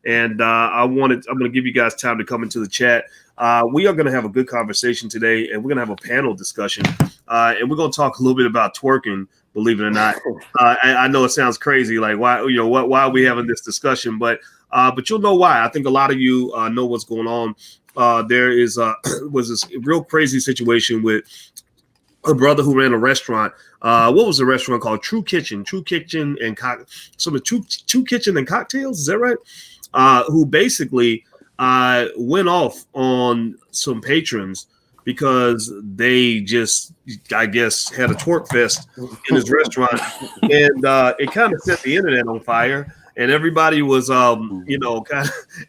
and I'm going to give you guys time to come into the chat. We are going to have a good conversation today, and we're going to have a panel discussion, and we're going to talk a little bit about twerking. Believe it or not, I know it sounds crazy, like why why are we having this discussion, but you'll know why. I think a lot of you know what's going on. There is was this real crazy situation with a brother who ran a restaurant. What was the restaurant called? True Kitchen and True Kitchen and Cocktails. Is that right? Who basically went off on some patrons because they just, I guess, had a twerk fest in his restaurant, and it kind of set the internet on fire. And everybody was,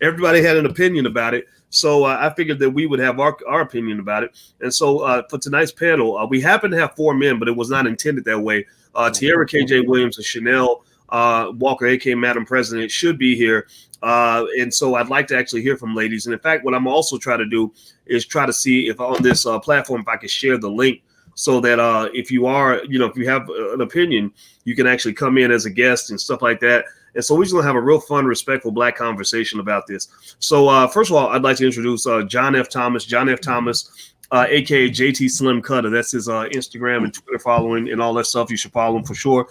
everybody had an opinion about it. So I figured that we would have our opinion about it. And so for tonight's panel, we happen to have 4 men, but it was not intended that way. Tierra KJ Williams and Chanel Walker, aka Madam President, should be here. And so I'd like to actually hear from ladies. And in fact, what I'm also trying to do is try to see if on this platform, if I can share the link so that if you are, if you have an opinion, you can actually come in as a guest and stuff like that. And so we're just going to have a real fun, respectful Black conversation about this. So first of all, I'd like to introduce John F. Thomas. John F. Thomas, a.k.a. JT Slim Cutter. That's his Instagram and Twitter following and all that stuff. You should follow him for sure.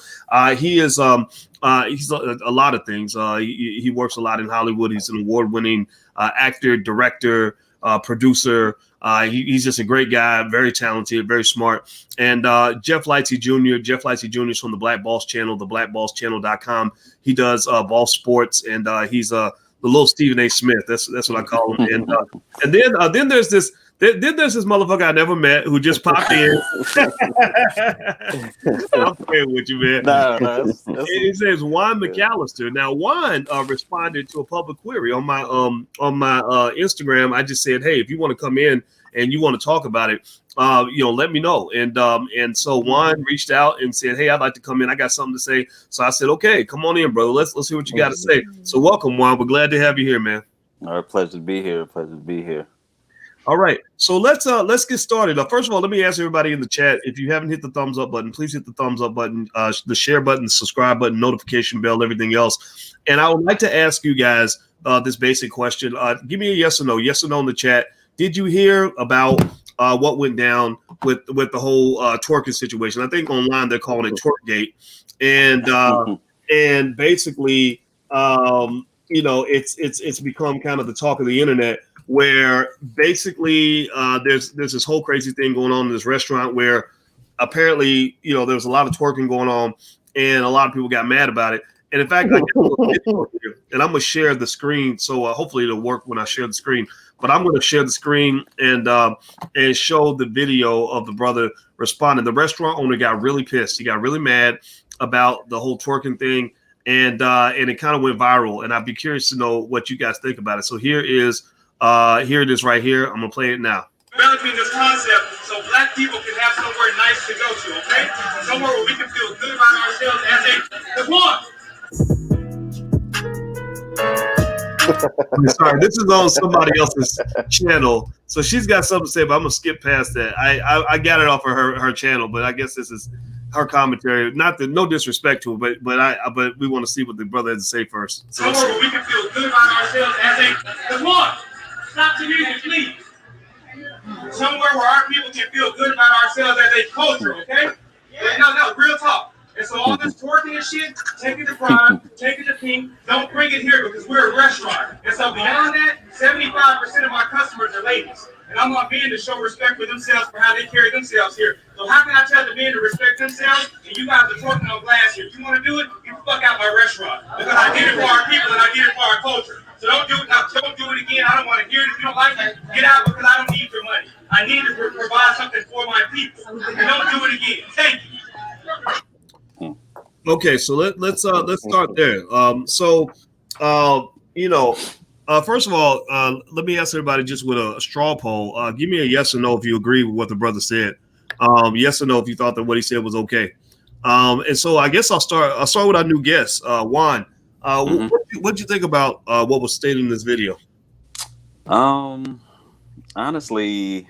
He is he's a lot of things. He works a lot in Hollywood. He's an award-winning actor, director, producer. He's just a great guy, very talented, very smart. And Jeff Lightsey Jr. Jeff Lightsey Jr. is from the Black Boss Channel, theblackbosschannel.com. He does ball sports, and he's the little Stephen A. Smith. That's what I call him. And then there's this. Then there's this motherfucker I never met who just popped in. I'm playing with you, man. No, it says Juan McAllister. Now, Juan responded to a public query on my Instagram. I just said, hey, if you want to come in and you want to talk about it, let me know. And so Juan reached out and said, hey, I'd like to come in. I got something to say. So I said, okay, come on in, bro. Let's hear what you got to say. So welcome, Juan. We're glad to have you here, man. All right, pleasure to be here. All right, so let's get started. First of all, let me ask everybody in the chat, if you haven't hit the thumbs up button, please hit the thumbs up button, the share button, the subscribe button, notification bell, everything else. And I would like to ask you guys this basic question. Give me a yes or no in the chat. Did you hear about what went down with the whole twerking situation? I think online they're calling it Twerkgate, and basically, it's become kind of the talk of the internet, where basically there's this whole crazy thing going on in this restaurant where apparently, there was a lot of twerking going on and a lot of people got mad about it. And in fact, and I'm going to share the screen. So hopefully it'll work when I share the screen, but I'm going to share the screen and show the video of the brother responding. The restaurant owner got really pissed. He got really mad about the whole twerking thing. And it kind of went viral. And I'd be curious to know what you guys think about it. So here it is right here. I'm gonna play it now. Developing this concept so Black people can have somewhere nice to go to, okay? Somewhere where we can feel good about ourselves as I'm sorry, this is on somebody else's channel, so she's got something to say, but I'm gonna skip past that. I got it off of her channel, but I guess this is her commentary. No disrespect to it, but we want to see what the brother has to say first. So somewhere where we can feel good about ourselves as Stop the music, please. Somewhere where our people can feel good about ourselves as a culture, okay? No, real talk. And so all this twerking and shit, take it to Prime, take it to Pink, don't bring it here because we're a restaurant. And so beyond that, 75% of my customers are ladies. And I want men to show respect for themselves for how they carry themselves here. So how can I tell the men to respect themselves and you guys are twerking on glass here? If you want to do it, get the fuck out my restaurant. Because I did it for our people and I did it for our culture. So don't do it now. Don't do it again. I don't want to hear it. If you don't like it, get out because I don't need your money. I need to provide something for my people. And don't do it again. Thank you. Okay, so let's start there. First of all, let me ask everybody just with a straw poll. Give me a yes or no if you agree with what the brother said. Yes or no if you thought that what he said was okay. And so I guess I'll start with our new guest, Juan. What'd you think about what was stated in this video? Honestly,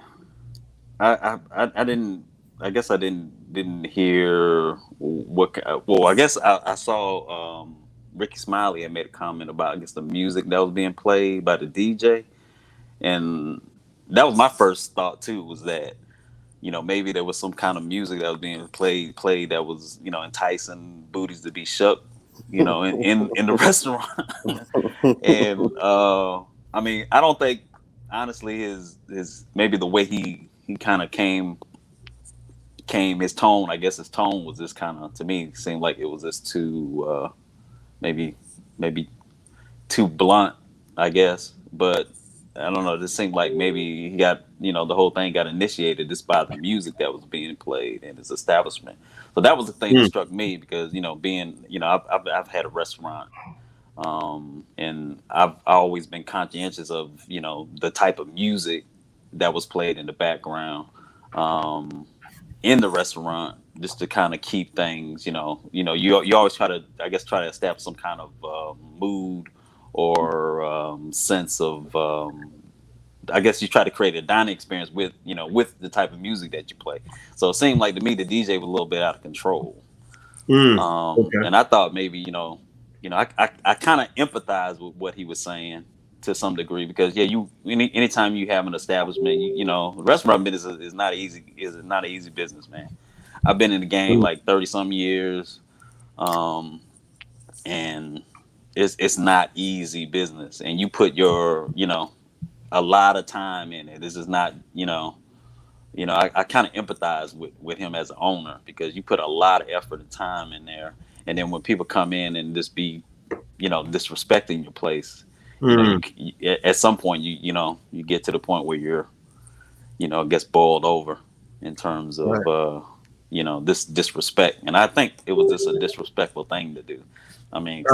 I didn't. I guess I didn't hear what. Well, I guess I saw Ricky Smiley had made a comment about, I guess, the music that was being played by the DJ, and that was my first thought too. Was that, maybe there was some kind of music that was being played that was, enticing booties to be shook, in the restaurant. And I mean, I don't think, honestly, his maybe the way he kind of came his tone, I guess his tone was just kind of, to me, seemed like it was just too maybe too blunt, I guess. But I don't know, it just seemed like maybe he got, the whole thing got initiated just by the music that was being played in his establishment. So that was the thing that struck me, because, being, I've had a restaurant, and I've always been conscientious of, the type of music that was played in the background, in the restaurant, just to kind of keep things, you always try to establish some kind of mood or sense of, I guess you try to create a dining experience with the type of music that you play. So it seemed like to me the DJ was a little bit out of control. Okay. And I thought maybe, I kind of empathize with what he was saying to some degree, because anytime you have an establishment, restaurant business is not easy. Is not an easy business, man. I've been in the game like 30 some years, and it's not easy business. And you put your a lot of time in it. This is not I kind of empathize with him as an owner, because you put a lot of effort and time in there, and then when people come in and just be disrespecting your place. At some point, you get to the point where you're, it gets boiled over in terms of, this disrespect. And I think it was just a disrespectful thing to do. I mean,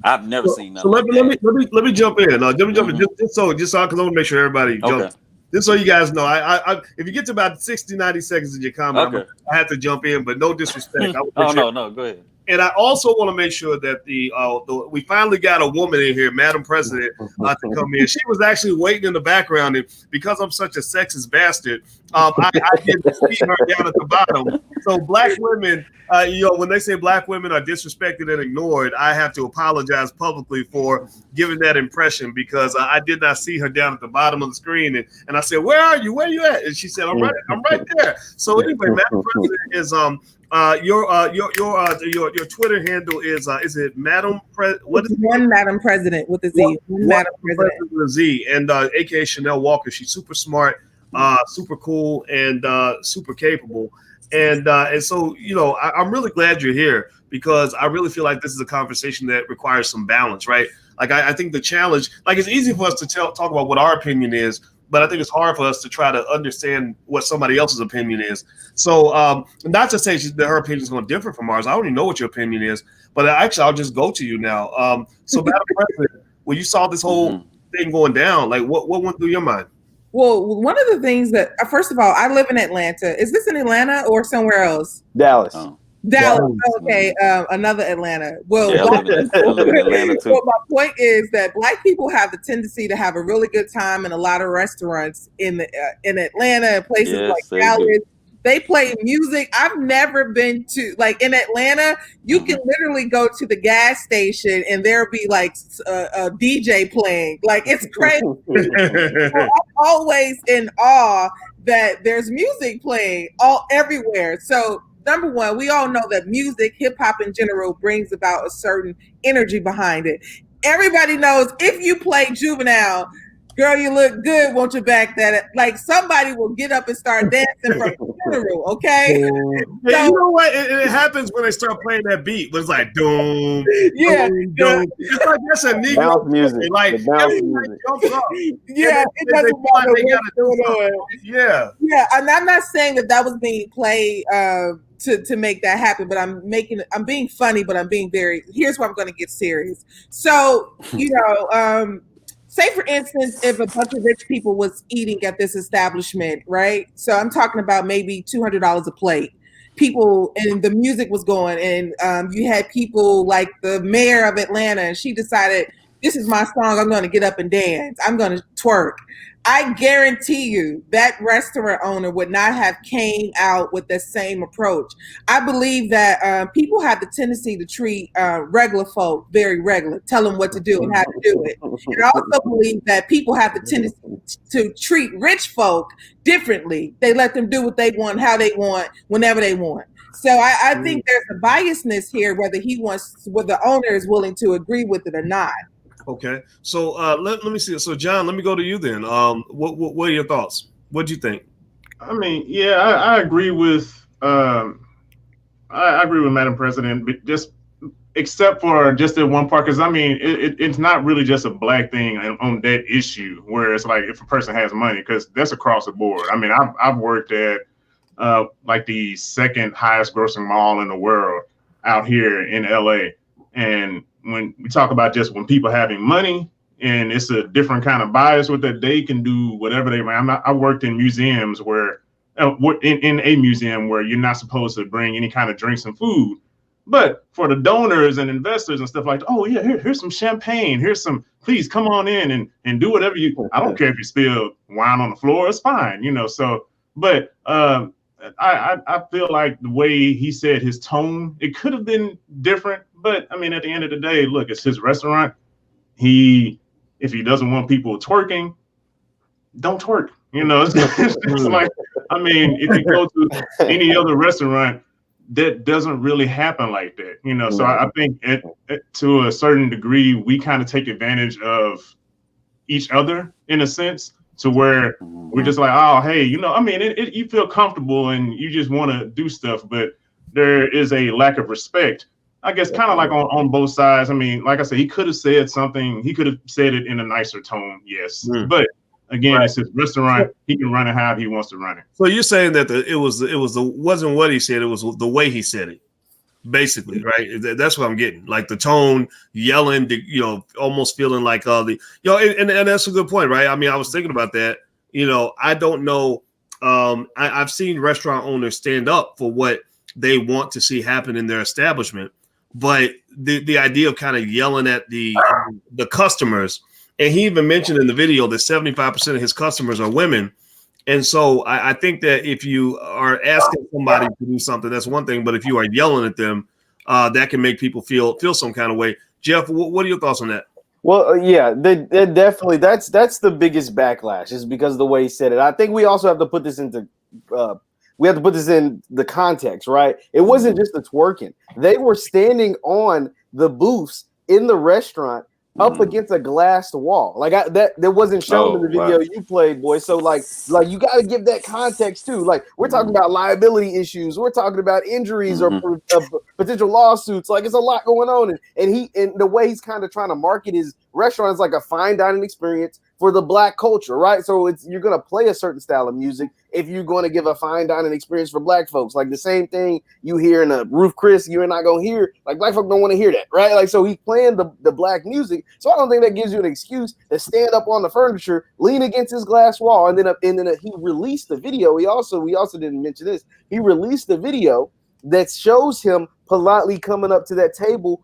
I've never seen nothing. So let me jump in. Let me jump in just so because I want to make sure everybody jumps. Just so you guys know, I if you get to about 60, 90 seconds in your comment, I have to jump in, but no disrespect. No, go ahead. And I also want to make sure that we finally got a woman in here, Madam President, to come in. She was actually waiting in the background, and because I'm such a sexist bastard, I didn't see her down at the bottom. So black women, when they say black women are disrespected and ignored, I have to apologize publicly for giving that impression, because I did not see her down at the bottom of the screen, and I said, "Where are you? Where are you at?" And she said, "I'm right there." So anyway, Madam President is your Twitter handle is it Madam what is it? One Madam President with a Z. One Madam President with a Z, and aka Chanel Walker. She's super smart, super cool, and super capable. And so I'm really glad you're here, because I really feel like this is a conversation that requires some balance, right? Like I think the challenge, like it's easy for us to talk about what our opinion is, but I think it's hard for us to try to understand what somebody else's opinion is. So not to say that her opinion is going to differ from ours. I already know what your opinion is, but actually I'll just go to you now. So Madam President, when you saw this whole thing going down, like what went through your mind? Well, one of the things that, first of all, I live in Atlanta. Is this in Atlanta or somewhere else? Dallas. Dallas. Okay, another Atlanta. Well, I live in Atlanta too. Well, my point is that Black people have the tendency to have a really good time in a lot of restaurants in Atlanta and places like Dallas. They play music. I've never been to, like in Atlanta, you can literally go to the gas station and there'll be like a DJ playing. Like it's crazy. So I'm always in awe that there's music playing everywhere. So number one, we all know that music, hip hop in general, brings about a certain energy behind it. Everybody knows if you play Juvenile, girl, you look good, won't you back that? Like somebody will get up and start dancing from the funeral, okay? Yeah, so, you know what? It happens when they start playing that beat. It's like doom, doom. It's like that's a Negro music. Like everybody jumps up. Yeah, it doesn't matter what's going on. Yeah, and I'm not saying that was being played to make that happen, but I'm being funny, but I'm being here's where I'm going to get serious. So say for instance, if a bunch of rich people was eating at this establishment, right? So I'm talking about maybe $200 a plate. People, and the music was going, and you had people like the mayor of Atlanta, and she decided, this is my song, I'm going to get up and dance, I'm going to twerk. I guarantee you that restaurant owner would not have came out with the same approach. I believe that people have the tendency to treat regular folk very regular, tell them what to do and how to do it. And I also believe that people have the tendency to treat rich folk differently. They let them do what they want, how they want, whenever they want. So I think there's a biasness here, whether the owner is willing to agree with it or not. Okay, so let me see. So John, let me go to you then. What are your thoughts? What do you think? I mean, yeah, I agree with Madam President, but just except for just that one part, because I mean, it's not really just a black thing on that issue where it's like if a person has money, because that's across the board. I mean, I've worked at like the second highest grossing mall in the world out here in LA, and when we talk about just when people having money, and it's a different kind of bias with that, they can do whatever they want. I worked in museums where, in a museum where you're not supposed to bring any kind of drinks and food, but for the donors and investors and stuff like that, oh yeah, here's some champagne, here's some, please come on in and do whatever you. I don't care if you spill wine on the floor, it's fine, you know. So, but I feel like the way he said his tone, it could have been different. But I mean, at the end of the day, look, it's his restaurant. If he doesn't want people twerking, don't twerk. You know, it's like, I mean, if you go to any other restaurant, that doesn't really happen like that. You know, so I think to a certain degree, we kind of take advantage of each other in a sense, to where we're just like, oh, hey, you know, I mean, you feel comfortable and you just want to do stuff, but there is a lack of respect, I guess, kind of like on both sides. I mean, like I said, he could have said something. He could have said it in a nicer tone, yes. But again, it's his restaurant. He can run it how he wants to run it. So you're saying that wasn't what he said. It was the way he said it, basically, right? That's what I'm getting. Like the tone, yelling, you know, almost feeling like and that's a good point, right? I mean, I was thinking about that. You know, I don't know. I've seen restaurant owners stand up for what they want to see happen in their establishment. But the idea of kind of yelling at the customers, and he even mentioned in the video that 75% of his customers are women. And so I think that if you are asking somebody to do something, that's one thing. But if you are yelling at them, that can make people feel some kind of way. Jeff, what are your thoughts on that? Well, yeah, they definitely that's the biggest backlash, is because of the way he said it. I think we also have to put this into in the context, right? It wasn't just the twerking. They were standing on the booths in the restaurant up against a glass wall. Like that wasn't shown in the video you played, boy. So like you got to give that context too. Like we're talking about liability issues. We're talking about injuries or potential lawsuits. Like it's a lot going on. And the way he's kind of trying to market his restaurant is like a fine dining experience for the black culture, right? So you're going to play a certain style of music if you're going to give a fine dining experience for black folks. Like the same thing you hear in a Roof Chris, you're not going to hear. Like black folks don't want to hear that, right? Like so he's playing the black music. So I don't think that gives you an excuse to stand up on the furniture, lean against his glass wall, and then he released the video. We also didn't mention this. He released the video that shows him politely coming up to that table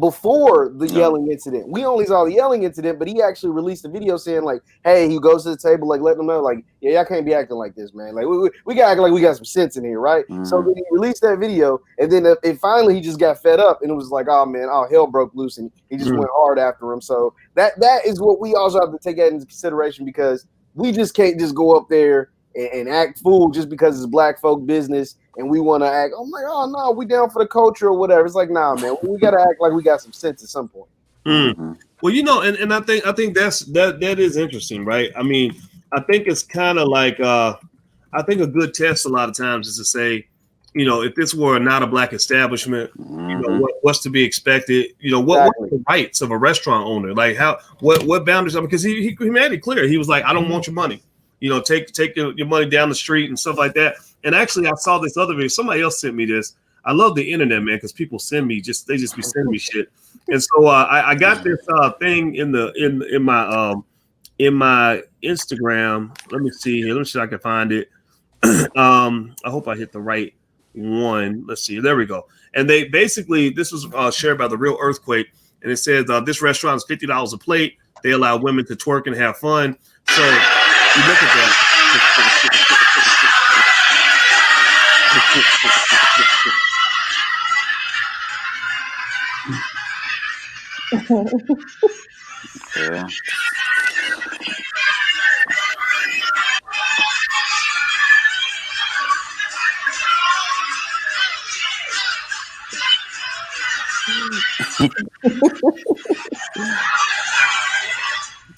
before the yelling incident. We only saw the yelling incident, but he actually released a video saying like, hey, he goes to the table, like letting them know like, yeah, y'all can't be acting like this, man. Like we gotta act like we got some sense in here, right? So then he released that video, and then finally he just got fed up, and it was like, oh man, hell broke loose, and he just went hard after him. So that is what we also have to take that into consideration, because we just can't just go up there and act fool just because it's black folk business and we want to act, oh my God, no, we down for the culture or whatever. It's like, nah, man, we got to act like we got some sense at some point. Well, you know, and I think that is interesting, right? I mean, I think it's kind of like, I think a good test a lot of times is to say, you know, if this were not a black establishment, you know, what's to be expected? You know, what are the rights of a restaurant owner? Like what boundaries are, because he made it clear. He was like, I don't want your money. You know, take your money down the street and stuff like that. And actually, I saw this other video. Somebody else sent me this. I love the internet, man, because people send me they just be sending me shit. And so I got this thing in my Instagram. Let me see here. Let me see if I can find it. I hope I hit the right one. Let's see. There we go. And they basically, this was shared by The Real Earthquake. and it says this restaurant is $50 a plate. They allow women to twerk and have fun. So you look at that. Yeah.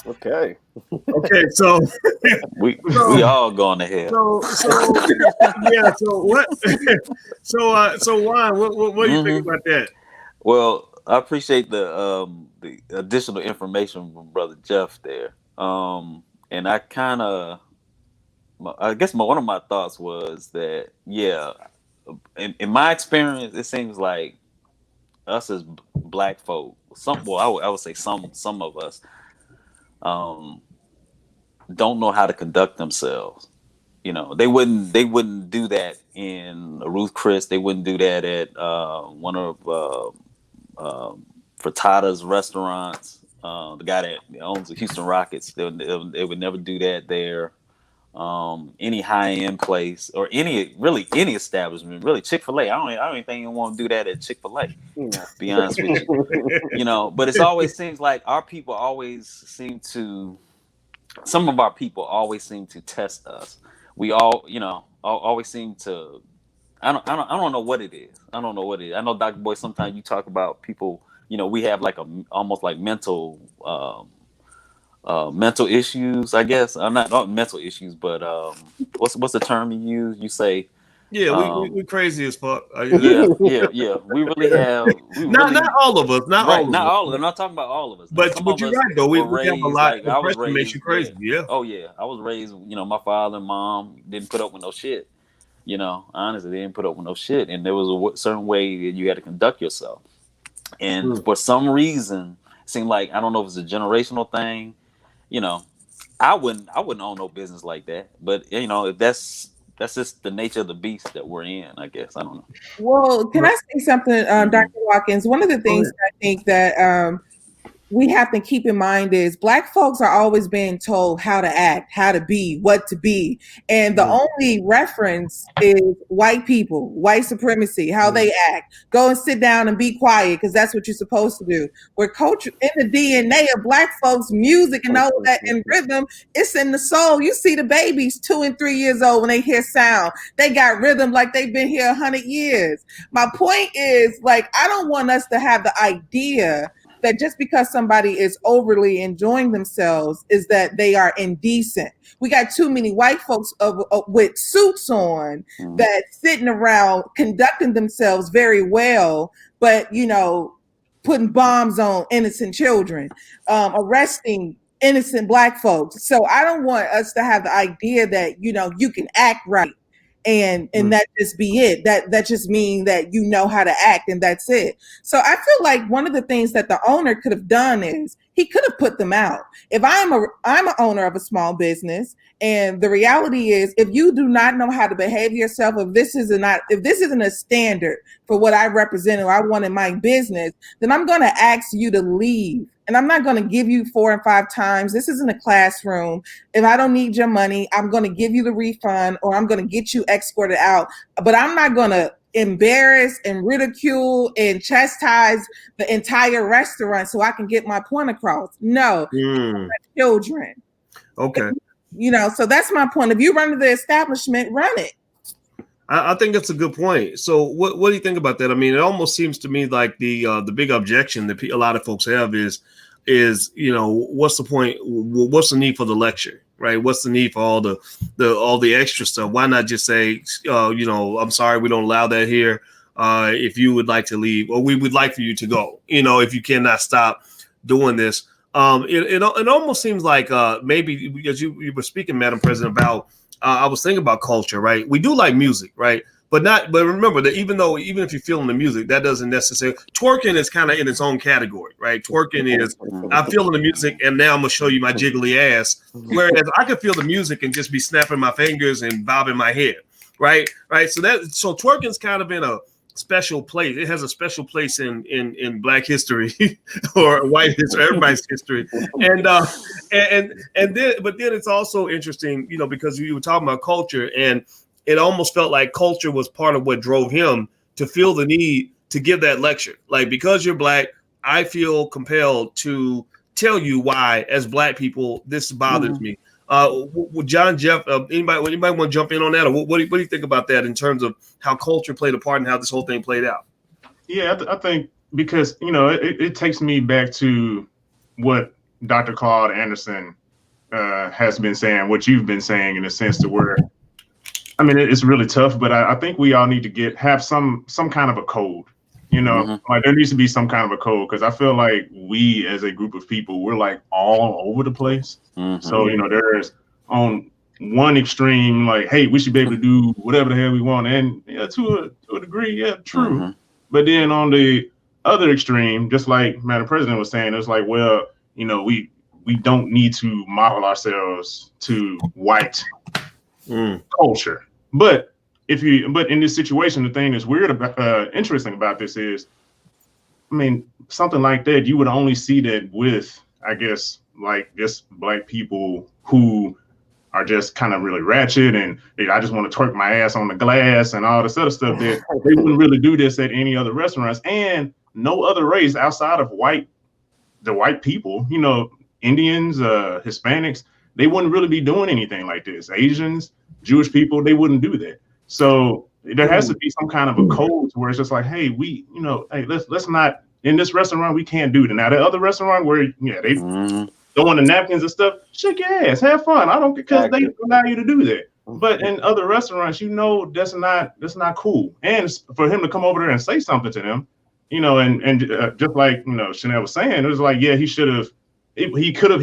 Okay. Okay, so we all going to hell. So yeah. So what? So Juan, what do you think about that? Well, I appreciate the additional information from Brother Jeff there. And I kind of, I guess one of my thoughts was that, yeah, in my experience, it seems like us as black folk, I would say some of us, don't know how to conduct themselves. You know, they wouldn't do that in Ruth Chris. They wouldn't do that at one of Frittata's restaurants. The guy that owns the Houston Rockets, they would never do that there. Any high end place or any establishment, really Chick-fil-A. I don't even think you want to do that at Chick-fil-A. To be honest with you, you know. But it always seems like some of our people always seem to test us. We all, you know, always seem to. I don't know what it is. I don't know what it is. I know, Dr. Boy, sometimes you talk about people, you know, we have like almost like mental issues, I guess. I'm not mental issues, but what's the term you use? You say, yeah, we crazy as fuck. Yeah. We really have. Not all of us. Not all of us. I'm not talking about all of us. But you're right though. We have a lot. Like, I was raised, makes you crazy. Yeah. Oh yeah, I was raised. You know, my father and mom didn't put up with no shit. You know, honestly, they didn't put up with no shit, and there was a certain way that you had to conduct yourself. And for some reason, it seemed like, I don't know if it's a generational thing. You know, I wouldn't own no business like that. But you know, if that's just the nature of the beast that we're in, I guess. I don't know. Well, can I say something, Dr. Watkins? One of the things I think that we have to keep in mind is Black folks are always being told how to act, how to be, what to be. And the only reference is white people, white supremacy, how they act. Go and sit down and be quiet because that's what you're supposed to do. We're culture in the DNA of Black folks, music and all that and rhythm, it's in the soul. You see the babies 2 and 3 years old when they hear sound. They got rhythm like they've been here 100 years. My point is, like, I don't want us to have the idea that just because somebody is overly enjoying themselves is that they are indecent. We got too many white folks with suits on that sitting around conducting themselves very well, but, you know, putting bombs on innocent children, arresting innocent Black folks. So I don't want us to have the idea that, you know, you can act right and that just be it. That just mean that you know how to act and that's it. So I feel like one of the things that the owner could have done is he could have put them out. If I'm an owner of a small business, and the reality is, if you do not know how to behave yourself, if this isn't a standard for what I represent or I want in my business, then I'm going to ask you to leave. And I'm not going to give you 4 and 5 times. This isn't a classroom. If I don't need your money, I'm going to give you the refund or I'm going to get you escorted out. But I'm not going to embarrass and ridicule and chastise the entire restaurant so I can get my point across. No, children. Okay. You know, so that's my point. If you run the establishment, run it. I think that's a good point. So what do you think about that? I mean, it almost seems to me like the big objection that a lot of folks have is, you know, what's the point? What's the need for the lecture, right? What's the need for all the extra stuff? Why not just say, you know, I'm sorry, we don't allow that here. If you would like to leave, or we would like for you to go, you know, if you cannot stop doing this. It almost seems like maybe because you were speaking, Madam President, about I was thinking about culture, right? We do like music, right? But remember that even if you're feeling the music, that doesn't necessarily. Twerking is kind of in its own category, right? Twerking is I'm feeling the music and now I'm gonna show you my jiggly ass. Whereas I can feel the music and just be snapping my fingers and bobbing my head, right? So twerking is kind of in a special place. It has a special place in Black history or white history, everybody's history. And then it's also interesting, you know, because you were talking about culture, and it almost felt like culture was part of what drove him to feel the need to give that lecture. Like, because you're Black, I feel compelled to tell you why, as Black people, this bothers me. John, Jeff, anybody want to jump in on that, or what do you think about that in terms of how culture played a part in how this whole thing played out? Yeah, I think because, you know, it takes me back to what Dr. Claude Anderson has been saying, what you've been saying, in a sense to where, I mean, it's really tough, but I think we all need to have some kind of a code. You know, like there needs to be some kind of a code, because I feel like we as a group of people, we're like all over the place. So, you know, there's on one extreme, like, hey, we should be able to do whatever the hell we want. And yeah, to a degree, yeah, true. But then on the other extreme, just like Madam President was saying, it's like, well, you know, we don't need to model ourselves to white culture. But in this situation, the thing that's weird about, interesting about this is, I mean, something like that, you would only see that with, I guess, like just Black people who are just kind of really ratchet and I just want to twerk my ass on the glass and all this other stuff. That they wouldn't really do this at any other restaurants, and no other race outside of the white people, you know, Indians, Hispanics, they wouldn't really be doing anything like this. Asians, Jewish people, they wouldn't do that. So there has to be some kind of a code where it's just like, hey, let's not, in this restaurant, we can't do that. Now, the other restaurant where, yeah, they throwing the napkins and stuff, shake your ass, have fun. I don't, because they allow you to do that. But in other restaurants, you know, that's not cool. And for him to come over there and say something to them, you know, and just like, you know, Chanel was saying, it was like, yeah, he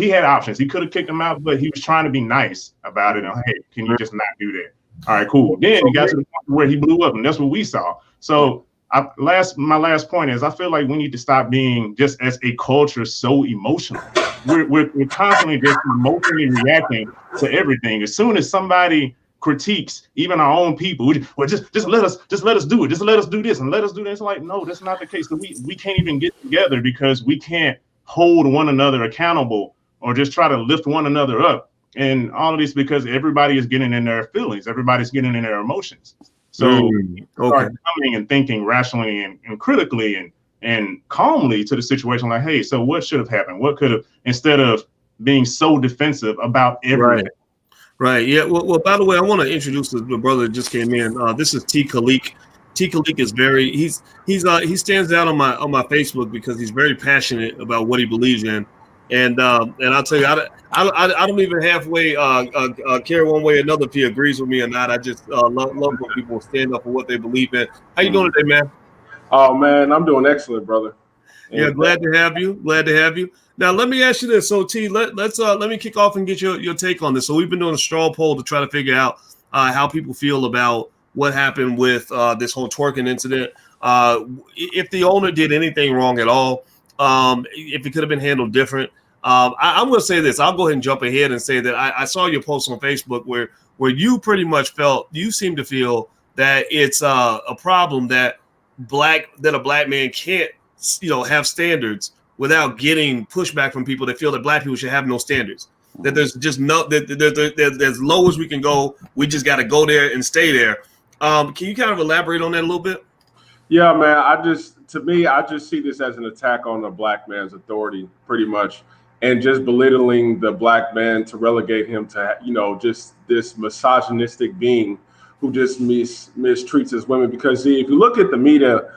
had options. He could have kicked him out, but he was trying to be nice about it. And, hey, can you just not do that? All right, cool. Then he got to the point where he blew up, and that's what we saw. So my last point is, I feel like we need to stop being, just as a culture, so emotional. We're constantly just emotionally reacting to everything. As soon as somebody critiques even our own people, just let us do it. Just let us do this and let us do this. It's like, no, that's not the case. We can't even get together because we can't hold one another accountable or just try to lift one another up. And all of this because everybody is getting in their feelings. Everybody's getting in their emotions. So start coming and thinking rationally and critically and calmly to the situation. Like, hey, so what should have happened? What could have, instead of being so defensive about everything. Right. Yeah. Well, by the way, I want to introduce the brother that just came in. This is T. Khalik. T. Khalik is he stands out on my Facebook because he's very passionate about what he believes in. And I'll tell you, I don't even halfway care one way or another if he agrees with me or not. I just love when people stand up for what they believe in. How you doing today, man? Oh man, I'm doing excellent, brother. Yeah, glad to have you. Now let me ask you this. So T, let me kick off and get your take on this. So we've been doing a straw poll to try to figure out how people feel about what happened with this whole twerking incident. If the owner did anything wrong at all. If it could have been handled different. I'm going to say this. I'll go ahead and jump ahead and say that I saw your post on Facebook where you pretty much you seem to feel that it's a problem that a Black man can't, you know, have standards without getting pushback from people that feel that Black people should have no standards. That there's just there's as low as we can go. We just got to go there and stay there. Can you kind of elaborate on that a little bit? Yeah, man. I just see this as an attack on the Black man's authority, pretty much, and just belittling the Black man to relegate him to, you know, just this misogynistic being who just mistreats his women. Because see, if you look at the media,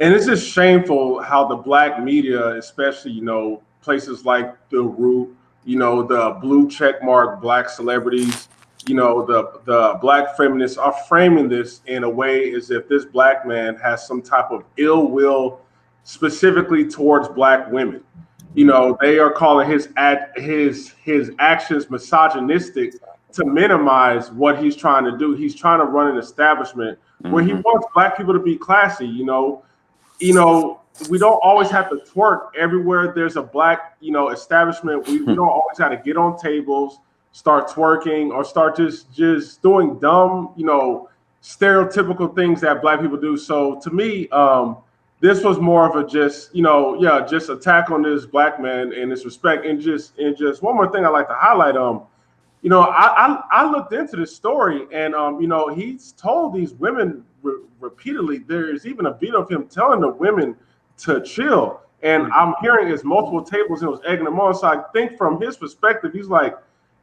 and it's just shameful how the Black media, especially, you know, places like The Root, you know, the blue checkmark Black celebrities, you know, the Black feminists are framing this in a way as if this Black man has some type of ill will specifically towards Black women. You know, they are calling his actions misogynistic to minimize what he's trying to do. He's trying to run an establishment where he wants Black people to be classy. You know, we don't always have to twerk everywhere there's a Black, you know, establishment. We don't always have to get on tables, start twerking, or start just doing dumb, you know, stereotypical things that black people do. So to me, this was more of a just, just attack on this black man and his respect. And just one more thing I'd like to highlight. I looked into this story, and he's told these women repeatedly. There's even a video of him telling the women to chill. And I'm hearing it's multiple tables and was egging them on. So I think from his perspective, he's like,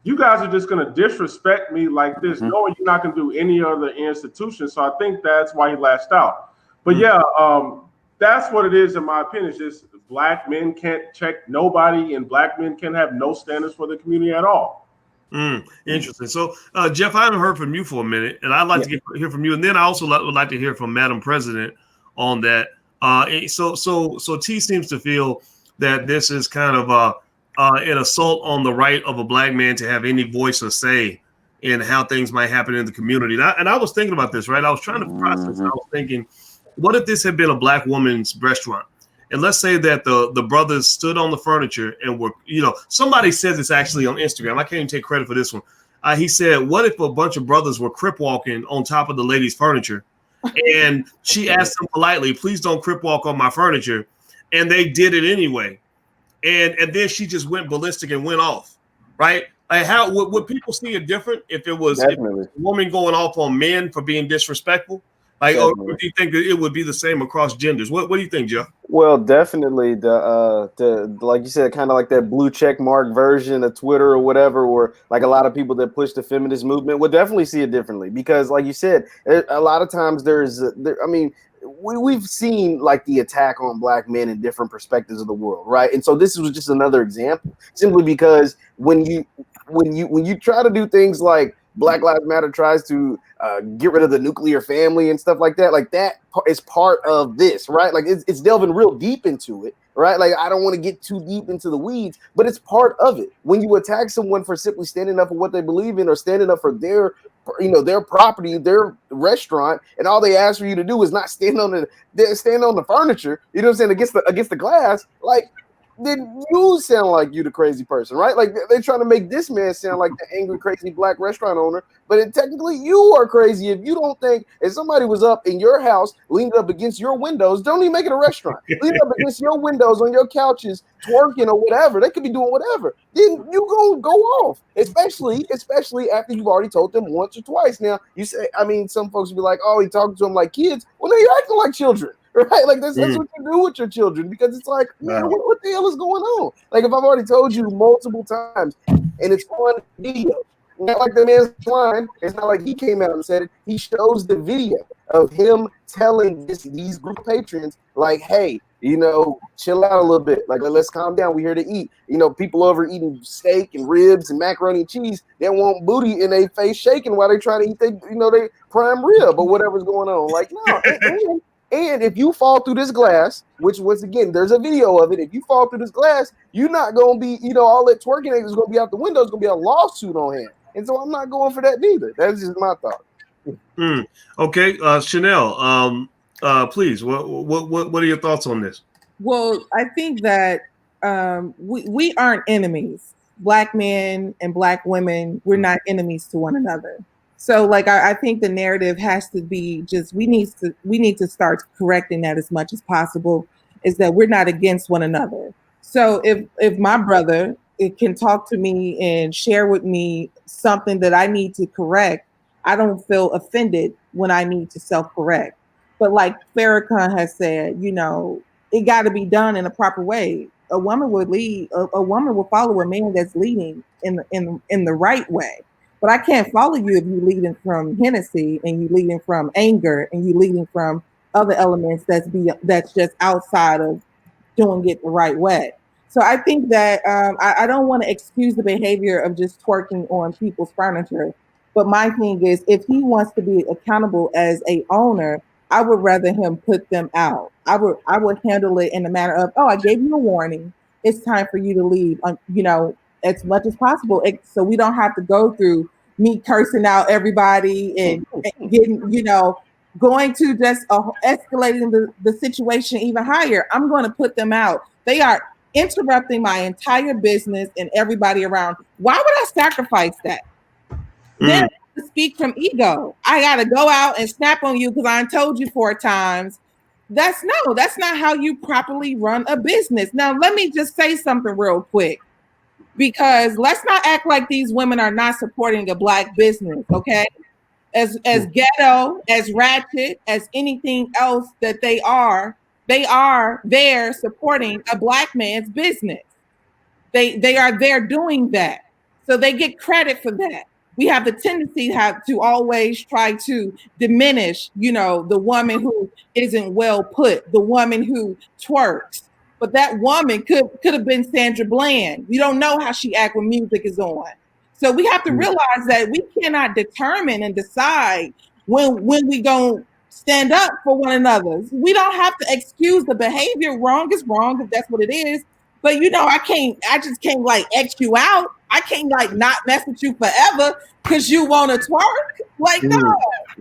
you guys are just going to disrespect me like this, knowing you're not going to do any other institution. So I think that's why he lashed out. But yeah, that's what it is in my opinion. It's just black men can't check nobody, and black men can have no standards for the community at all. Interesting. So, Jeff, I haven't heard from you for a minute, and I'd like to hear from you. And then I also would like to hear from Madam President on that. So T seems to feel that this is kind of an assault on the right of a black man to have any voice or say in how things might happen in the community. And I was thinking about this, right? I was trying to process. I was thinking, what if this had been a black woman's restaurant? And let's say that the brothers stood on the furniture and were, somebody said this actually on Instagram. I can't even take credit for this one. He said, what if a bunch of brothers were crip walking on top of the lady's furniture? And she asked them politely, please don't crip walk on my furniture. And they did it anyway. And then she just went ballistic and went off, right? Like how would people see it different if it was a woman going off on men for being disrespectful? Like, or do you think that it would be the same across genders? What do you think, Joe? Well, definitely the like you said, kind of like that blue check mark version of Twitter or whatever, or like a lot of people that push the feminist movement would definitely see it differently because, like you said, a lot of times we've seen like the attack on black men in different perspectives of the world, right? And so this was just another example, simply because when you try to do things like Black Lives Matter tries to get rid of the nuclear family and stuff like that is part of this, right? Like it's delving real deep into it, right? Like I don't want to get too deep into the weeds, but it's part of it. When you attack someone for simply standing up for what they believe in or standing up for their property, their restaurant, and all they ask for you to do is not stand on the furniture, you know what I'm saying, against the glass, like then you sound like you the crazy person, right? Like they're trying to make this man sound like the angry, crazy black restaurant owner, but technically you are crazy if you don't think if somebody was up in your house, leaned up against your windows, don't even make it a restaurant, leaned up against your windows on your couches, twerking or whatever, they could be doing whatever. Then you gonna go off, especially after you've already told them once or twice. Now you say, I mean, some folks will be like, oh, he talking to them like kids. Well, no, you're acting like children. Right, like that's what you do with your children because it's like, man, what the hell is going on? Like if I've already told you multiple times, and it's on video, not like the man's lying. It's not like he came out and said it. He shows the video of him telling these group patrons, like, hey, chill out a little bit. Like, let's calm down. We're here to eat. People over eating steak and ribs and macaroni and cheese. They want booty in their face shaking while they trying to eat they prime rib or whatever's going on. Like, no. And if you fall through this glass, which once again, there's a video of it. If you fall through this glass, you're not going to be, all that twerking is going to be out the window. It's going to be a lawsuit on him. And so I'm not going for that neither. That's just my thought. Okay. Chanel, please, what are your thoughts on this? Well, I think that we aren't enemies. Black men and black women, we're not enemies to one another. So like I think the narrative has to be just we need to start correcting that as much as possible, is that we're not against one another. So if my brother can talk to me and share with me something that I need to correct, I don't feel offended when I need to self-correct. But like Farrakhan has said, it got to be done in a proper way. A woman would lead, a woman will follow a man that's leading in the right way. But I can't follow you if you're leading from Hennessy and you're leading from anger and you're leading from other elements that's just outside of doing it the right way. So I think that I don't want to excuse the behavior of just twerking on people's furniture. But my thing is, if he wants to be accountable as a owner, I would rather him put them out. I would handle it in the manner of, I gave you a warning. It's time for you to leave. As much as possible, so we don't have to go through me cursing out everybody and getting, going to just escalating the situation even higher. I'm going to put them out. They are interrupting my entire business and everybody around. Why would I sacrifice that? to speak from ego. I got to go out and snap on you because I told you 4 times. That's not how you properly run a business. Now, let me just say something real quick, because let's not act like these women are not supporting a Black business, okay? As ghetto, as ratchet, as anything else that they are there supporting a Black man's business. They are there doing that. So they get credit for that. We have the tendency to always try to diminish, the woman who isn't well put, the woman who twerks. But that woman could have been Sandra Bland. You don't know how she act when music is on. So we have to realize that we cannot determine and decide when we gonna stand up for one another. We don't have to excuse the behavior. Wrong is wrong if that's what it is. But I just can't like X you out. I can't like not mess with you forever because you want to twerk. Like, no,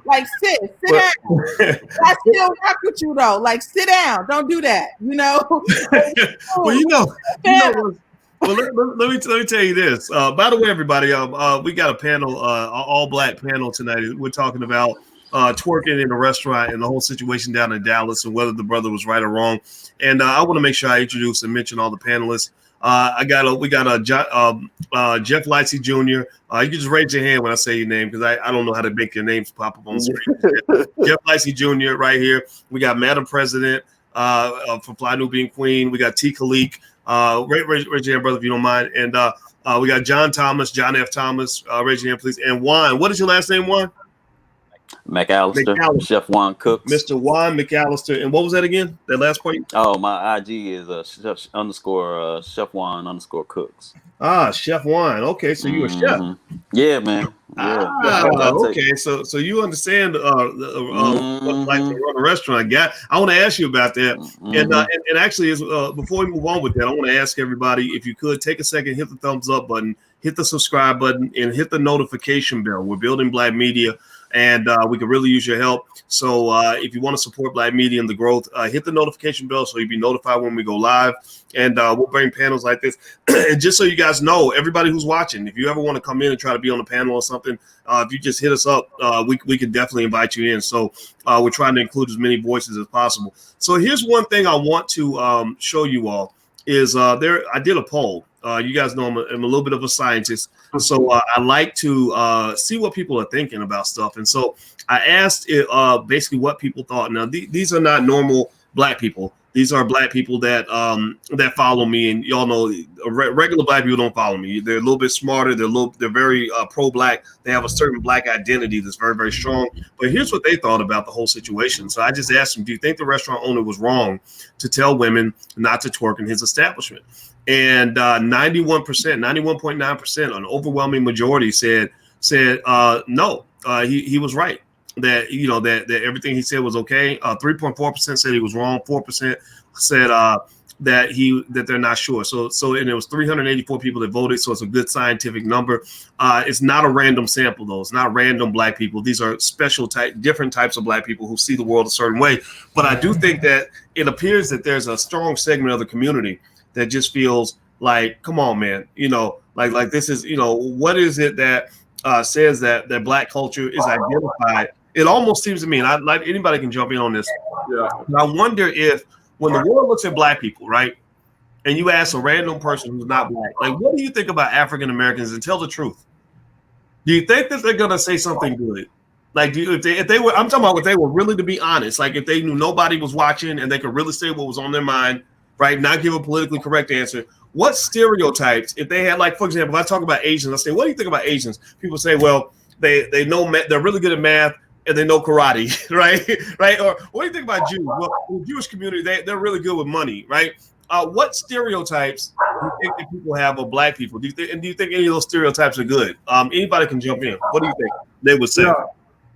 like sit down. I still rock with you though. Like, sit down. Don't do that. Well, let me tell you this. By the way, everybody, we got a panel, all Black panel tonight. We're talking about twerking in a restaurant and the whole situation down in Dallas and whether the brother was right or wrong. And I want to make sure I introduce and mention all the panelists. We got Jeff Lightsey Jr. You can just raise your hand when I say your name because I don't know how to make your names pop up on the screen. Jeff Lightsey Jr. right here. We got Madam President from Fly Nubian Queen. We got T. Khalik. Raise your hand, brother, if you don't mind. And we got John F. Thomas. Raise your hand, please. And Juan. What is your last name, Juan? McAllister. Chef Juan Cooks. Mr. Juan McAllister. And what was that again? That last part? Oh, my IG is Chef Juan _Cooks. Chef Juan. Okay, so you're a chef. Yeah, man. Yeah. Okay. So you understand what it's like to run a restaurant. I want to ask you about that. And actually, before we move on with that, I want to ask everybody if you could take a second, hit the thumbs up button, hit the subscribe button, and hit the notification bell. We're building Black media. And we could really use your help. So if you want to support Black media and the growth, hit the notification bell so you'll be notified when we go live. And we'll bring panels like this. And just so you guys know, everybody who's watching, if you ever want to come in and try to be on a panel or something, if you just hit us up, we can definitely invite you in. So we're trying to include as many voices as possible. So here's one thing I want to show you all is I did a poll. You guys know I'm a little bit of a scientist. So I like to see what people are thinking about stuff. And so I asked basically what people thought. Now, these are not normal Black people. These are Black people that follow me. And y'all know regular Black people don't follow me. They're a little bit smarter. They're very pro-Black. They have a certain Black identity that's very, very strong. But here's what they thought about the whole situation. So I just asked them, do you think the restaurant owner was wrong to tell women not to twerk in his establishment? And 91.9%, an overwhelming majority said no. He was right. That that everything he said was okay. 3.4% said he was wrong. 4% said that they're not sure. So and it was 384 people that voted. So it's a good scientific number. It's not a random sample though. It's not random Black people. These are different types of Black people who see the world a certain way. But I do think that it appears that there's a strong segment of the community that just feels like, come on, man, like this is, what is it that says that Black culture is identified? It almost seems to me, and I like anybody can jump in on this. Yeah. I wonder if when the world looks at Black people, right, and you ask a random person who's not Black, like, what do you think about African Americans? And tell the truth. Do you think that they're gonna say something good? Like, if they were, I'm talking about if they were really to be honest, like if they knew nobody was watching and they could really say what was on their mind. Right, not give a politically correct answer. What stereotypes, if they had, like, for example, if I talk about Asians, I say, what do you think about Asians? People say, well, they know they're really good at math and they know karate, right? Or what do you think about Jews? Well, the Jewish community, they're really good with money, right? What stereotypes do you think that people have of Black people? Do you think any of those stereotypes are good? Anybody can jump in. What do you think they would say?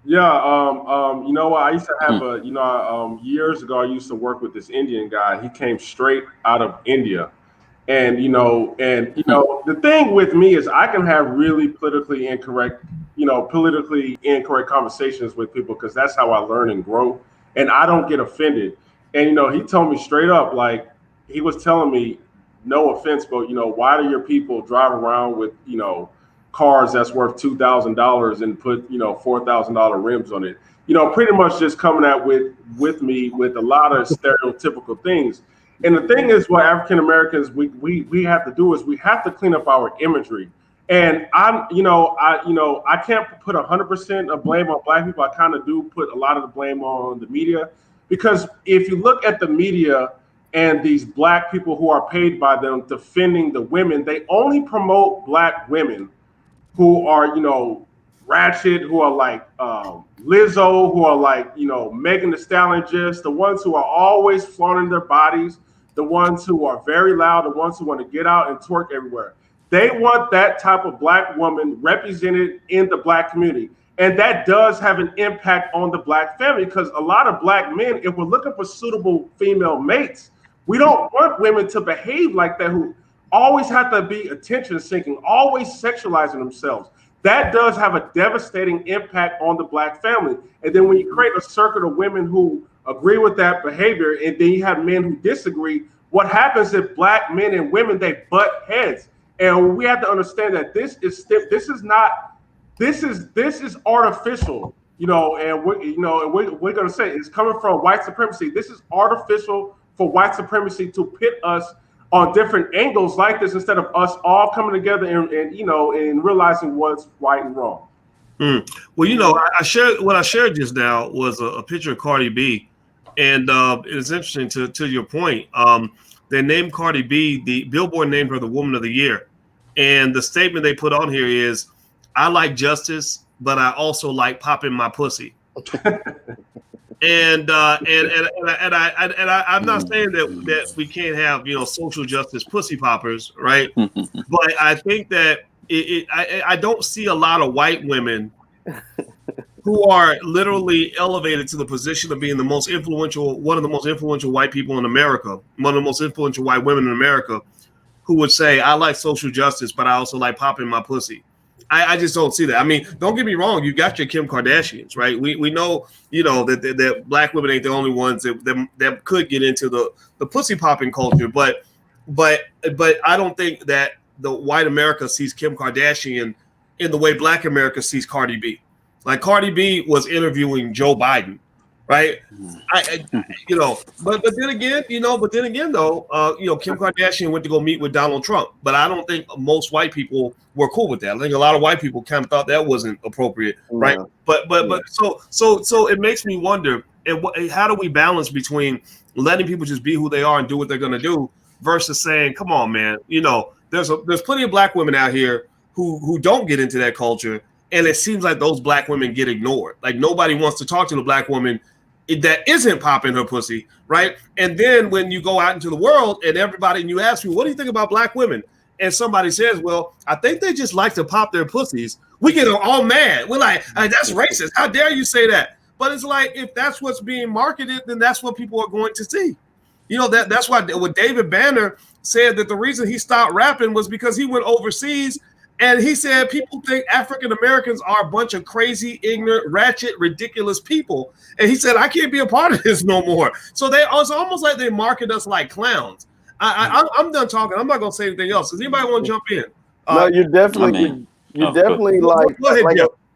Yeah, you know what? I used to have years ago, I used to work with this Indian guy. He came straight out of India. And the thing with me is I can have really politically incorrect conversations with people because that's how I learn and grow. And I don't get offended. And, he told me straight up, like, he was telling me, no offense, but, why do your people drive around with, cars that's worth $2,000 and put, $4,000 rims on it. Pretty much just coming out with me with a lot of stereotypical things. And the thing is, what African Americans we have to do is we have to clean up our imagery. And I can't put 100% of blame on Black people. I kind of do put a lot of the blame on the media, because if you look at the media and these Black people who are paid by them defending the women, they only promote Black women who are, ratchet, who are like Lizzo, who are like, Megan Thee Stallion, just the ones who are always flaunting their bodies, the ones who are very loud, the ones who want to get out and twerk everywhere. They want that type of Black woman represented in the Black community. And that does have an impact on the Black family, because a lot of Black men, if we're looking for suitable female mates, we don't want women to behave like that, who always have to be attention seeking, always sexualizing themselves. That does have a devastating impact on the Black family. And then when you create a circuit of women who agree with that behavior, and then you have men who disagree, what happens if Black men and women, they butt heads? And we have to understand that this is artificial, and we're going to say it's coming from white supremacy. This is artificial for white supremacy to pit us on different angles like this, instead of us all coming together and realizing what's right and wrong. Well, I shared just now was a picture of Cardi B, and it's interesting to your point. They named Cardi B, the Billboard named her the Woman of the Year. And the statement they put on here is, I like justice, but I also like popping my pussy. And I'm not saying that we can't have, social justice pussy poppers, right? But I think that I don't see a lot of white women who are literally elevated to the position of being one of the most influential white people in America, one of the most influential white women in America, who would say, I like social justice, but I also like popping my pussy. I just don't see that. I mean, don't get me wrong. You got your Kim Kardashians, right? We know, that Black women ain't the only ones that could get into the pussy popping culture. But I don't think that the white America sees Kim Kardashian in the way Black America sees Cardi B. Like, Cardi B was interviewing Joe Biden, right? But then again, though, Kim Kardashian went to go meet with Donald Trump, but I don't think most white people were cool with that. I think a lot of white people kind of thought that wasn't appropriate, right? Yeah. But so it makes me wonder, how do we balance between letting people just be who they are and do what they're going to do versus saying, come on, man, there's plenty of Black women out here who don't get into that culture, and it seems like those Black women get ignored. Like, nobody wants to talk to the Black woman that isn't popping her pussy, right? And then when you go out into the world and you ask me, what do you think about Black women? And somebody says, well, I think they just like to pop their pussies. We get all mad. We're like, that's racist. How dare you say that? But it's like, if that's what's being marketed, then that's what people are going to see. That's why what David Banner said, that the reason he stopped rapping was because he went overseas. And he said people think African Americans are a bunch of crazy, ignorant, ratchet, ridiculous people. And he said, I can't be a part of this no more. So it's almost like they market us like clowns. I'm done talking. I'm not going to say anything else. Does anybody want to jump in? No, you're definitely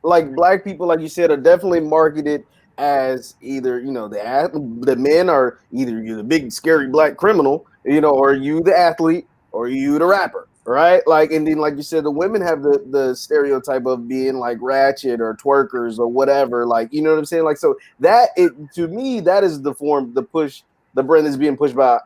like Black people, like you said, are definitely marketed as either, the men are either you're the big, scary Black criminal, or you the athlete, or you the rapper. Right, like, and then, like you said, the women have the stereotype of being like ratchet or twerkers or whatever, like, you know what I'm saying? Like, so to me, that is the push, the brand is being pushed by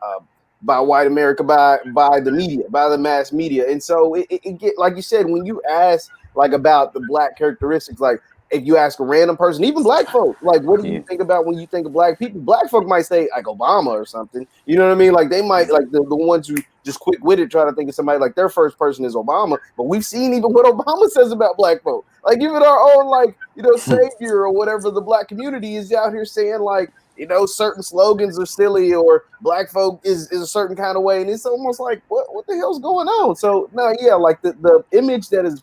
white America, by the media, by the mass media, and so it get, like you said, when you ask like about the Black characteristics, like if you ask a random person, even Black folk, like, what do you think about when you think of Black people? Black folk might say like Obama or something. You know what I mean? Like, they might, like the ones who just quick witted try to think of somebody like their first person is Obama. But we've seen even what Obama says about Black folk. Like, even our own, savior or whatever the Black community is out here saying, like, certain slogans are silly, or Black folk is a certain kind of way. And it's almost like, what the hell's going on? So no, yeah, like the image that is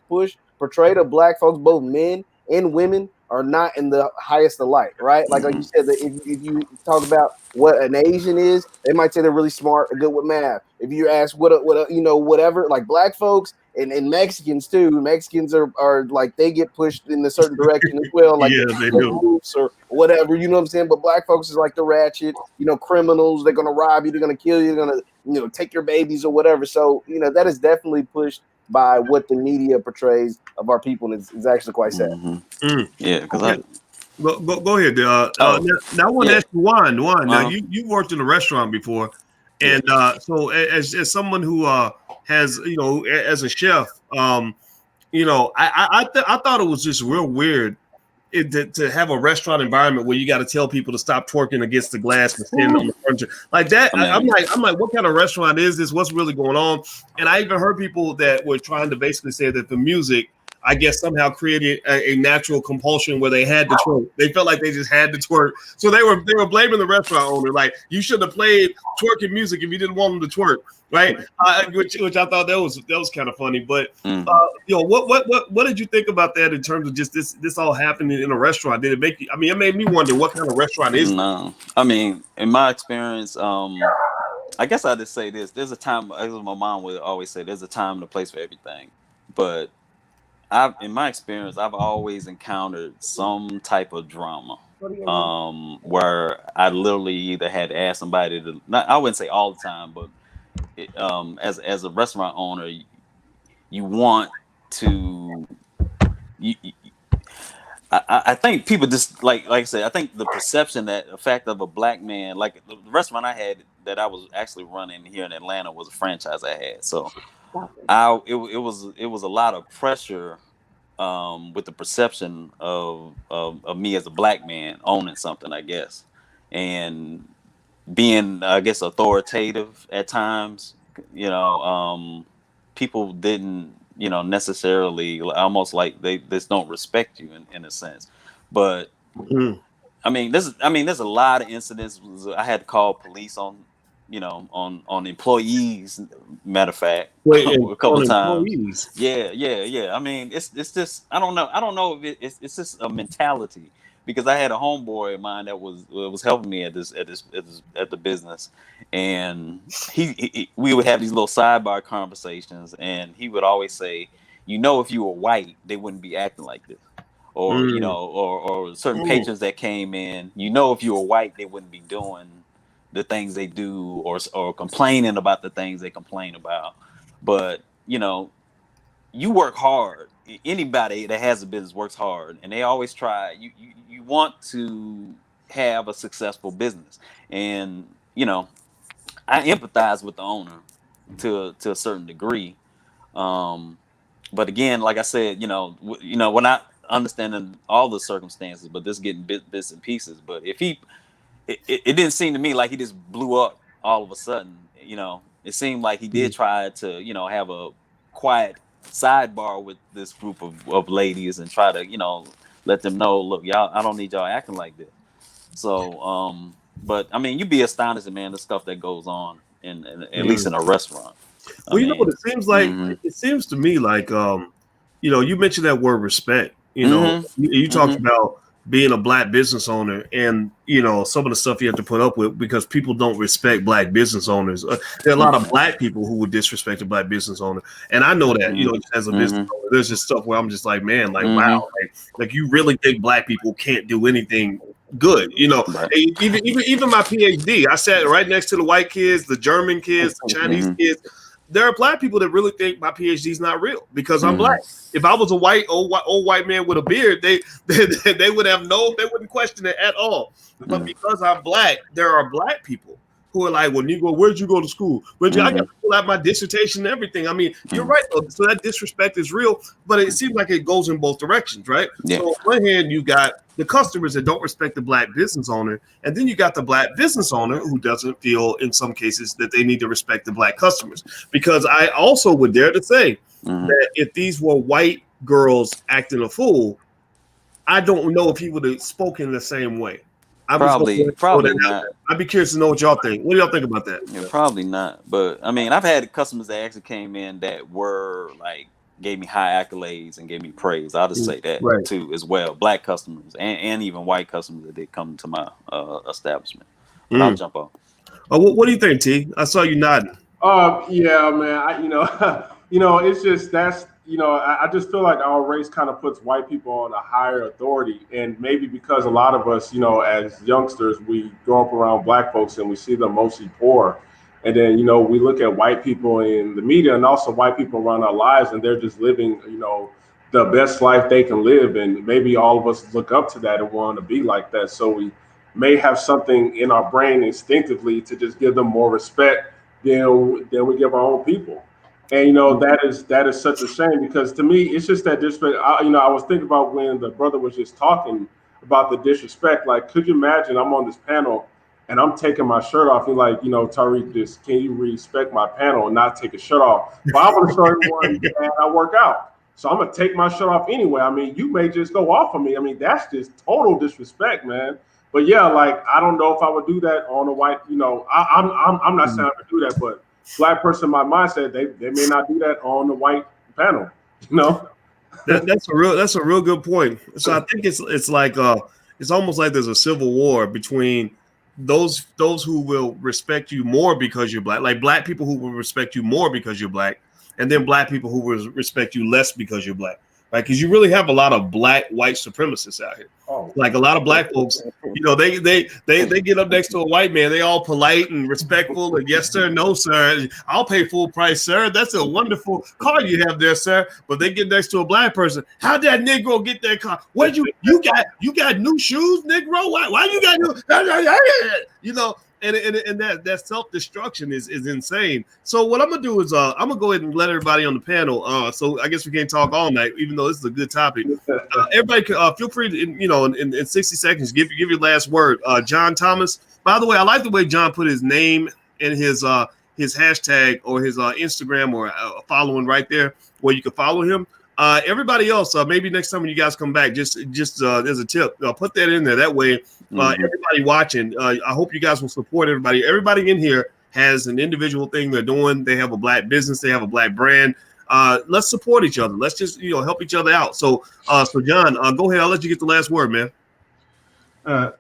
portrayed of Black folks, both men and women are not in the highest of light, right? Like you said, that if you talk about what an Asian is, they might say they're really smart or good with math. If you ask what whatever, like black folks and Mexicans too, Mexicans are like they get pushed in a certain direction as well, like Yeah, they do. moves or whatever, you know what I'm saying? But black folks is like the ratchet, criminals. They're gonna rob you, they're gonna kill you, they're gonna take your babies or whatever. So that is definitely pushed by what the media portrays of our people, and it's actually quite sad. Yeah, because go ahead. Now I want to ask you, Juan. Now you worked in a restaurant before, and so as someone who has as a chef, I thought it was just real weird to have a restaurant environment where you got to tell people to stop twerking against the glass and stand on the furniture like that. I'm like, what kind of restaurant is this? What's really going on? And I even heard people that were trying to basically say that the music, I guess, somehow created a natural compulsion where they had to twerk. They felt like they just had to twerk. So they were blaming the restaurant owner, like, you should have played twerking music if you didn't want them to twerk, right? Which I thought that was kind of funny. But what did you think about that in terms of just this all happening in a restaurant? Did it make you? I mean, it made me wonder what kind of restaurant is. No, I mean, in my experience, I guess I just say this: there's a time, as my mom would always say, there's a time and a place for everything, but in my experience, I've always encountered some type of drama where I literally either had to ask somebody to, I wouldn't say all the time, but as a restaurant owner, you want to, I think people just like I said, I think the perception that the fact of a black man, like the restaurant I had that I was actually running here in Atlanta was a franchise I had. So it was a lot of pressure with the perception of me as a black man owning something, I guess, and being, I guess, authoritative at times. People didn't, necessarily, almost like they just don't respect you in a sense. But I mean, there's a lot of incidents. I had to call police on employees. Matter of fact, a couple of times. Yeah. I mean, it's just, I don't know if it's just a mentality, because I had a homeboy of mine that was helping me at the business, and we would have these little sidebar conversations, and he would always say, if you were white, they wouldn't be acting like this. Or or certain patrons that came in, if you were white, they wouldn't be doing the things they do, or complaining about the things they complain about. But you work hard. Anybody that has a business works hard, and they always try. You want to have a successful business, and I empathize with the owner to a certain degree. But again, like I said, we're not understanding all the circumstances, but this getting bits and pieces. But if it didn't seem to me like he just blew up all of a sudden. It seemed like he did try to, have a quiet sidebar with this group of ladies and try to, let them know, look, y'all, I don't need y'all acting like this. So, but I mean, you'd be astonished, man, the stuff that goes on at least in a restaurant. Well, what it seems like? It seems to me like, you mentioned that word respect. You talked about being a black business owner, and some of the stuff you have to put up with because people don't respect black business owners. There are a lot of black people who would disrespect a black business owner, and I know that as a business owner, there's just stuff where I'm just like, man, like wow, like you really think black people can't do anything good? Right. Even my PhD, I sat right next to the white kids, the German kids, the Chinese kids. There are black people that really think my PhD is not real because I'm black. If I was a old white man with a beard, they wouldn't question it at all. But because I'm black, there are black people who are like, well, Negro, where'd you go to school? I got to pull out my dissertation and everything. I mean, you're right, though. So that disrespect is real, but it seems like it goes in both directions, right? Yeah. So on one hand, you got the customers that don't respect the black business owner, and then you got the black business owner who doesn't feel, in some cases, that they need to respect the black customers. Because I also would dare to say that if these were white girls acting a fool, I don't know if he would have spoken the same way. Probably not. I'd be curious to know what y'all think. What do y'all think about that? Yeah, probably not. But I mean, I've had customers that actually came in that were like gave me high accolades and gave me praise. I'll just say that Right. too as well. Black customers and even white customers that did come to my establishment. But I'll jump on. What do you think, T? I saw you nodding. Yeah, man. It's just I just feel like our race kind of puts white people on a higher authority, and maybe because a lot of us, as youngsters, we grow up around black folks and we see them mostly poor, and then we look at white people in the media and also white people around our lives, and they're just living, the best life they can live, and maybe all of us look up to that and want to be like that. So we may have something in our brain instinctively to just give them more respect than we give our own people. And that is such a shame, because to me it's just that disrespect. I was thinking about when the brother was just talking about the disrespect. Like, could you imagine I'm on this panel and I'm taking my shirt off? You're like, Tariq, can you respect my panel and not take a shirt off? But I want to show everyone that I work out. So I'm gonna take my shirt off anyway. I mean, you may just go off on me. I mean, that's just total disrespect, man. But yeah, like, I don't know if I would do that on a white. I'm not saying I would do that, but black person in my mindset, they may not do that on the white panel. That's a real good point. So I think it's like it's almost like there's a civil war between those who will respect you more because you're black, like black people who will respect you more because you're black, and then black people who will respect you less because you're black. Right? Because you really have a lot of black white supremacists out here. Like a lot of black folks, they get up next to a white man. They all polite and respectful. And yes, sir. No, sir. I'll pay full price, sir. That's a wonderful car you have there, sir. But they get next to a black person. How'd that Negro get that car? What you got new shoes, Negro? Why you got new? And that self-destruction is insane. So what I'm gonna do is I'm gonna go ahead and let everybody on the panel. So I guess we can't talk all night, even though this is a good topic. Everybody, feel free to in 60 seconds give your last word. John Thomas. By the way, I like the way John put his name and his hashtag or his Instagram or following right there where you can follow him. Everybody else, maybe next time when you guys come back, just there's a tip. Put that in there. That way, everybody watching, I hope you guys will support everybody. Everybody in here has an individual thing they're doing. They have a black business. They have a black brand. Let's support each other. Let's just help each other out. So John, go ahead. I'll let you get the last word, man. I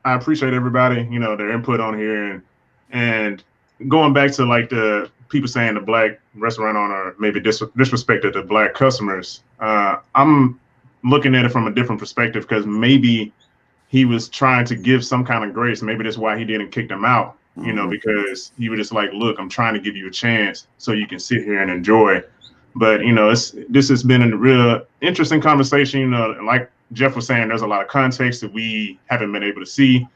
appreciate everybody, their input on here, and going back to like the people saying the black restaurant owner maybe disrespected the black customers. I'm looking at it from a different perspective, because maybe he was trying to give some kind of grace. Maybe that's why he didn't kick them out, because he was just like, look, I'm trying to give you a chance so you can sit here and enjoy. But, this has been a real interesting conversation. Like Jeff was saying, there's a lot of context that we haven't been able to see.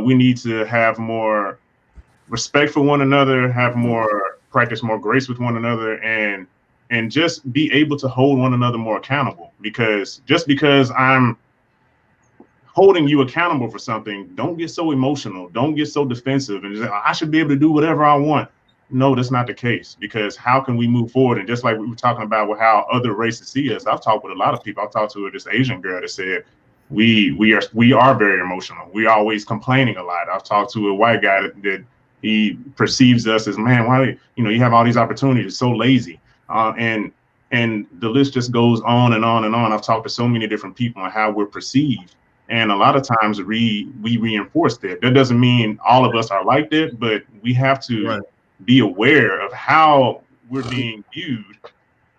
We need to have more respect for one another, practice more grace with one another, and just be able to hold one another more accountable. Because just because I'm holding you accountable for something, don't get so emotional, don't get so defensive and just, I should be able to do whatever I want. No, that's not the case, because how can we move forward? And just like we were talking about with how other races see us, I've talked with a lot of people. I've talked to this Asian girl that said, we are very emotional. We always complaining a lot. I've talked to a white guy that he perceives us as, man, why you have all these opportunities, so lazy, and the list just goes on and on and on. I've talked to so many different people on how we're perceived, and a lot of times we reinforce that. That doesn't mean all of us are like that, but we have to be aware of how we're being viewed,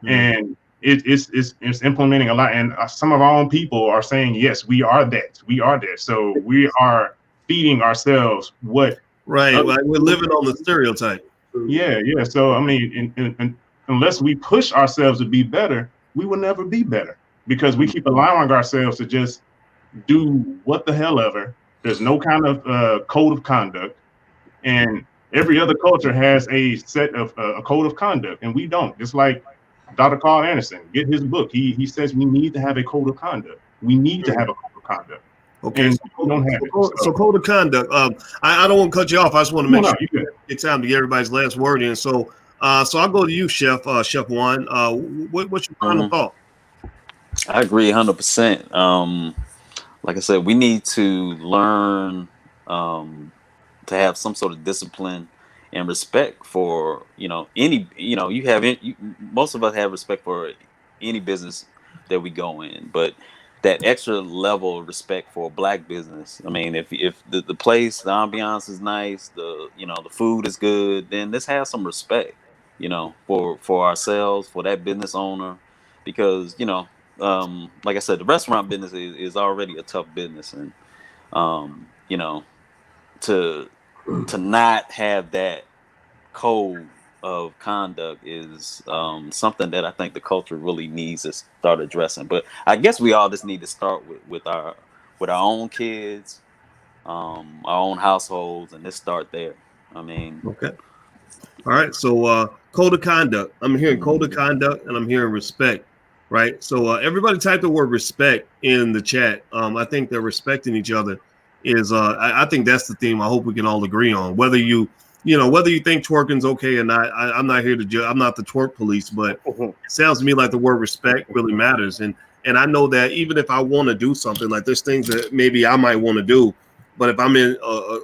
and it's implementing a lot. And some of our own people are saying, yes, we are that. So we are feeding ourselves what. Right, like we're living on the stereotype. Yeah. So I mean, unless we push ourselves to be better, we will never be better, because we keep allowing ourselves to just do what the hell ever. There's no kind of code of conduct, and every other culture has a set of a code of conduct, and we don't. Just like Dr. Carl Anderson, get his book. He says we need to have a code of conduct. We need to have a code of conduct. Okay, so code of conduct. I don't want to cut you off. I just want to make sure it's time to get everybody's last word in. So I'll go to you, Chef Juan. What's your final thought? I agree 100%. Like I said, we need to learn to have some sort of discipline and respect for, any, most of us have respect for any business that we go in, but that extra level of respect for black business. I mean, if the place, the ambiance is nice, the food is good, then let's have some respect, for ourselves, for that business owner, because like I said, the restaurant business is already a tough business, and you know, to not have that code of conduct is something that I think the culture really needs to start addressing. But I guess we all just need to start with our own kids, our own households, and just start there. I mean, Okay. All right. So code of conduct. I'm hearing code of conduct and I'm hearing respect. Right. So everybody type the word respect in the chat. I think they're respecting each other is I think that's the theme I hope we can all agree on. Whether whether you think twerking's okay or not, I'm not here to judge. I'm not the twerk police, but it sounds to me like the word respect really matters. And I know that even if I want to do something, like there's things that maybe I might want to do, but if I'm in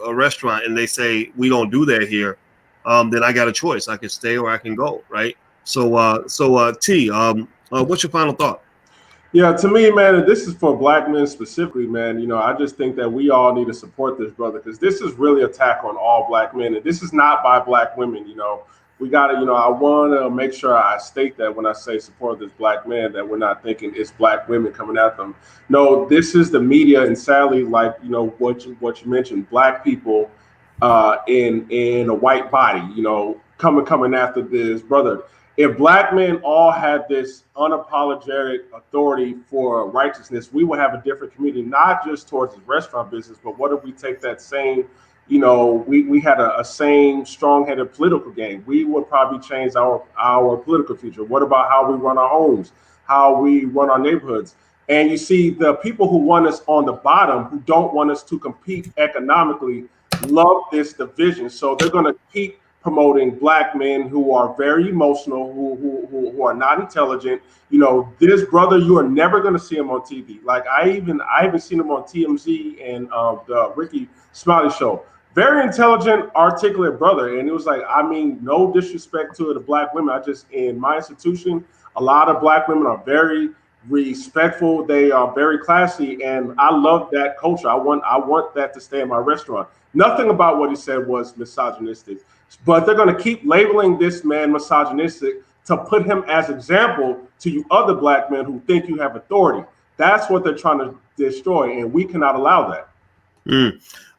a restaurant and they say we don't do that here, then I got a choice. I can stay or I can go, right? So T, what's your final thought? Yeah, to me, man, this is for black men specifically, man. I just think that we all need to support this brother, because this is really an attack on all black men, and this is not by black women. We got to, I want to make sure I state that when I say support this black man, that we're not thinking it's black women coming at them. No, this is the media, and sadly, like what you mentioned, black people in a white body, coming after this brother. If black men all had this unapologetic authority for righteousness, we would have a different community, not just towards the restaurant business, but what if we take that same, we had a same strong-headed political game? We would probably change our political future. What about how we run our homes, how we run our neighborhoods? And you see, the people who want us on the bottom, who don't want us to compete economically, love this division. So they're going to keep promoting black men who are very emotional, who are not intelligent. This brother, you are never going to see him on TV. Like I haven't seen him on TMZ and the Ricky Smiley show. Very intelligent, articulate brother. And it was like, no disrespect to the black women. In my institution, a lot of black women are very respectful. They are very classy, and I love that culture. I want that to stay in my restaurant. Nothing about what he said was misogynistic, but they're going to keep labeling this man misogynistic to put him as example to you other black men who think you have authority. That's what they're trying to destroy, and we cannot allow that.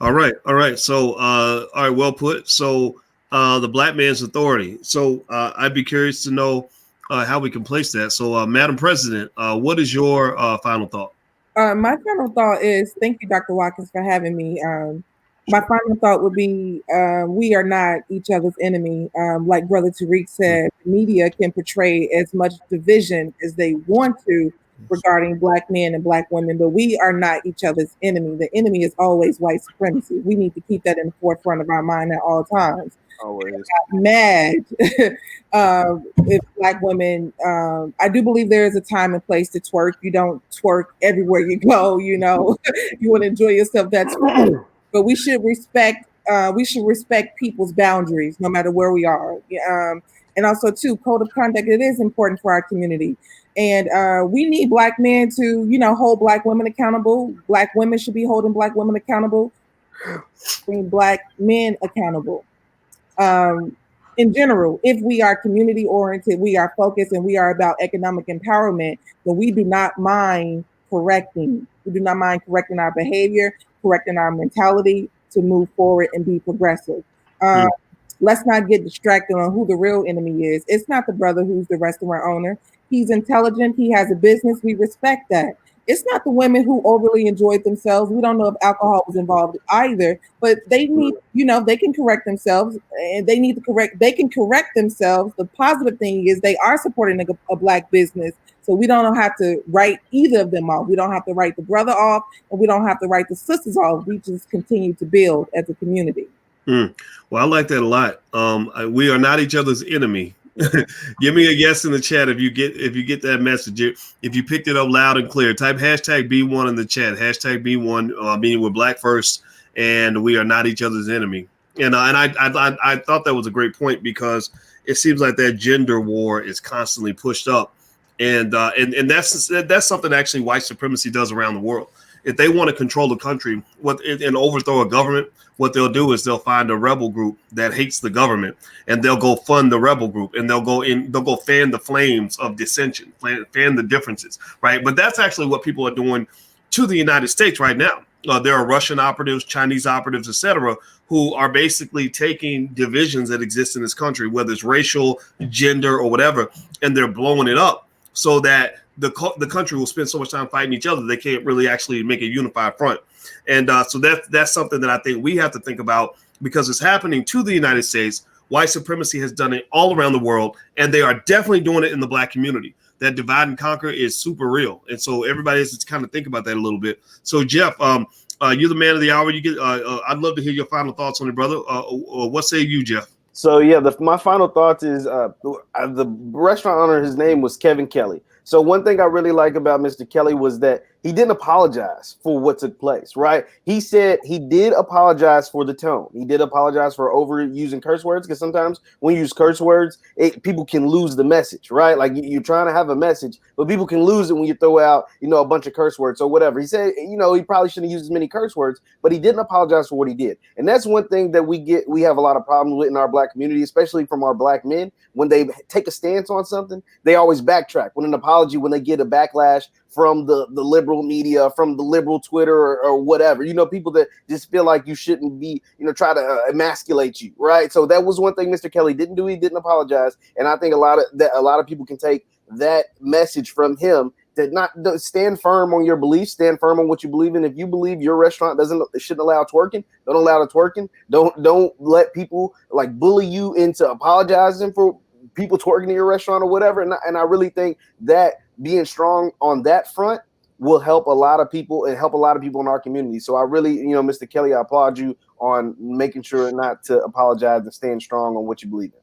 All right. So, all right, well put. So, the black man's authority. So, I'd be curious to know how we can place that. So, Madam President, what is your final thought? My final thought is, thank you, Dr. Watkins, for having me. My final thought would be, we are not each other's enemy. Like Brother Tariq said, the media can portray as much division as they want to regarding black men and black women, but we are not each other's enemy. The enemy is always white supremacy. We need to keep that in the forefront of our mind at all times. Always. I'm mad if black women, I do believe there is a time and place to twerk. You don't twerk everywhere you go, you want to enjoy yourself, that's fine. But we should respect people's boundaries no matter where we are. And also too, code of conduct, it is important for our community. And we need black men to, hold black women accountable. Black women should be holding black women accountable, holding black men accountable. In general, if we are community oriented, we are focused, and we are about economic empowerment, then we do not mind correcting. We do not mind correcting our behavior, correcting our mentality to move forward and be progressive. Let's not get distracted on who the real enemy is. It's not the brother who's the restaurant owner. He's intelligent. He has a business. We respect that. It's not the women who overly enjoyed themselves. We don't know if alcohol was involved either, but they need, they can correct themselves, and they can correct themselves. The positive thing is they are supporting a black business. So we don't have to write either of them off. We don't have to write the brother off, and we don't have to write the sisters off. We just continue to build as a community. Well, I like that a lot. We are not each other's enemy. Give me a yes in the chat if you get that message. If you picked it up loud and clear, type hashtag B1 in the chat. Hashtag B1, meaning we're black first, and we are not each other's enemy. I thought that was a great point because it seems like that gender war is constantly pushed up, and that's something actually white supremacy does around the world. If they want to control the country, and overthrow a government, what they'll do is they'll find a rebel group that hates the government, and they'll go fund the rebel group, and they'll go fan the flames of dissension, fan the differences, right? But that's actually what people are doing to the United States right now. There are Russian operatives, Chinese operatives, etc., who are basically taking divisions that exist in this country, whether it's racial, gender, or whatever, and they're blowing it up so that the country will spend so much time fighting each other they can't really actually make a unified front. And so that's something that I think we have to think about because it's happening to the United States. White supremacy has done it all around the world, and they are definitely doing it in the Black community. That divide and conquer is super real, and so everybody has to kind of think about that a little bit. So Jeff, you're the man of the hour. You get. I'd love to hear your final thoughts on it, brother. What say you, Jeff? So yeah, my final thoughts is the restaurant owner. His name was Kevin Kelly. So one thing I really like about Mr. Kelly was that he didn't apologize for what took place, right? He said he did apologize for the tone. He did apologize for overusing curse words because sometimes when you use curse words, people can lose the message, right? Like you're trying to have a message, but people can lose it when you throw out, a bunch of curse words or whatever. He said, he probably shouldn't use as many curse words, but he didn't apologize for what he did. And that's one thing that we have a lot of problems with in our Black community, especially from our Black men. When they take a stance on something, they always backtrack. When when they get a backlash from the liberal media, from the liberal Twitter or whatever, people that just feel like you shouldn't be, try to emasculate you, right? So that was one thing Mr. Kelly didn't do. He didn't apologize, and I think a lot of people can take that message from him to not stand firm on your beliefs, stand firm on what you believe in. If you believe your restaurant shouldn't allow twerking, don't allow the twerking. Don't let people like bully you into apologizing for people twerking in your restaurant or whatever. And I really think that being strong on that front will help a lot of people and help a lot of people in our community. So I really, Mr. Kelly, I applaud you on making sure not to apologize and staying strong on what you believe in.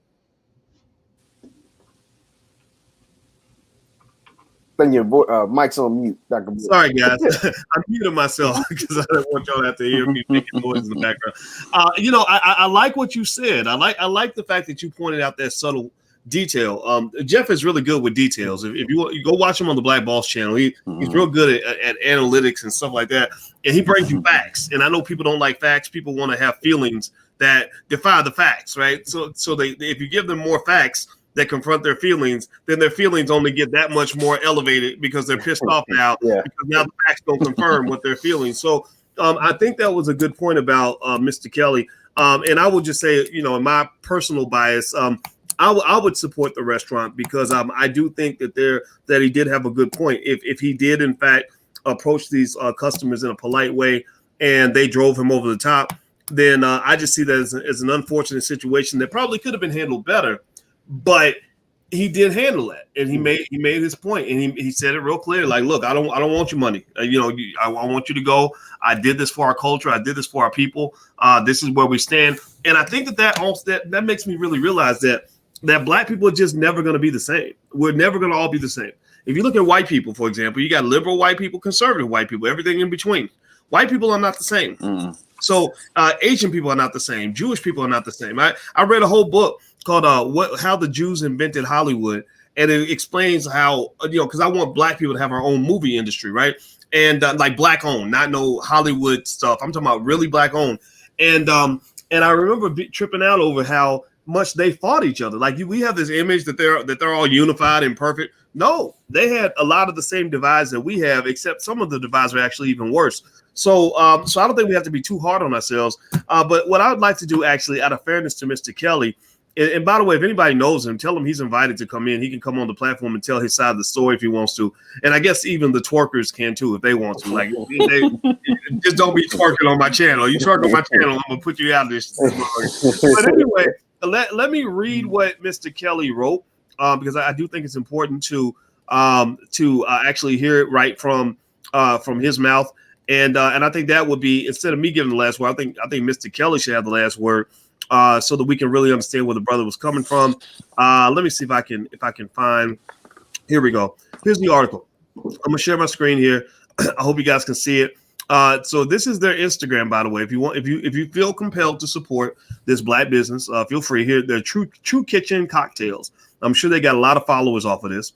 Then your mic's on mute, Dr. Boyd. Sorry, guys. I muted myself because I don't want y'all to have to hear me making noise in the background. I like what you said. I like the fact that you pointed out that subtle detail. Jeff is really good with details. If you want, you go watch him on the Black Boss channel. He's real good at analytics and stuff like that. And he brings you facts. And I know people don't like facts. People want to have feelings that defy the facts, right? So if you give them more facts that confront their feelings, then their feelings only get that much more elevated because they're pissed off now. Yeah. Because now the facts don't confirm what they're feeling. So I think that was a good point about Mr. Kelly. And I would just say, in my personal bias, I would support the restaurant because I do think that he did have a good point. If he did in fact approach these customers in a polite way and they drove him over the top, then I just see that as an unfortunate situation that probably could have been handled better. But he did handle it, and he made his point, and he said it real clear. Like, look, I don't want your money. I want you to go. I did this for our culture. I did this for our people. This is where we stand. And I think that makes me really realize that Black people are just never going to be the same. We're never going to all be the same. If you look at white people, for example, you got liberal white people, conservative white people, everything in between. White people are not the same. So Asian people are not the same. Jewish people are not the same. I read a whole book called How the Jews Invented Hollywood. And it explains how, because I want Black people to have our own movie industry, right? And like Black owned, not no Hollywood stuff. I'm talking about really Black owned. And I remember tripping out over how much they fought each other. Like we have this image that they're all unified and perfect. No, they had a lot of the same divides that we have, except some of the divides are actually even worse. So I don't think we have to be too hard on ourselves. But what I would like to do, actually, out of fairness to Mr. Kelly, and by the way, if anybody knows him, tell him he's invited to come in. He can come on the platform and tell his side of the story if he wants to. And I guess even the twerkers can too if they want to. Like, just don't be twerking on my channel. You twerk on my channel, I'm gonna put you out of this. But anyway, let me read what Mr. Kelly wrote because I do think it's important to actually hear it right from his mouth. And I think that would be, instead of me giving the last word, I think Mr. Kelly should have the last word. So that we can really understand where the brother was coming from. Let me see if I can find. Here we go. Here's the article. I'm gonna share my screen here. I hope you guys can see it. So this is their Instagram, by the way. If you feel compelled to support this black business, feel free. Here, they're True Kitchen Kocktails. I'm sure they got a lot of followers off of this.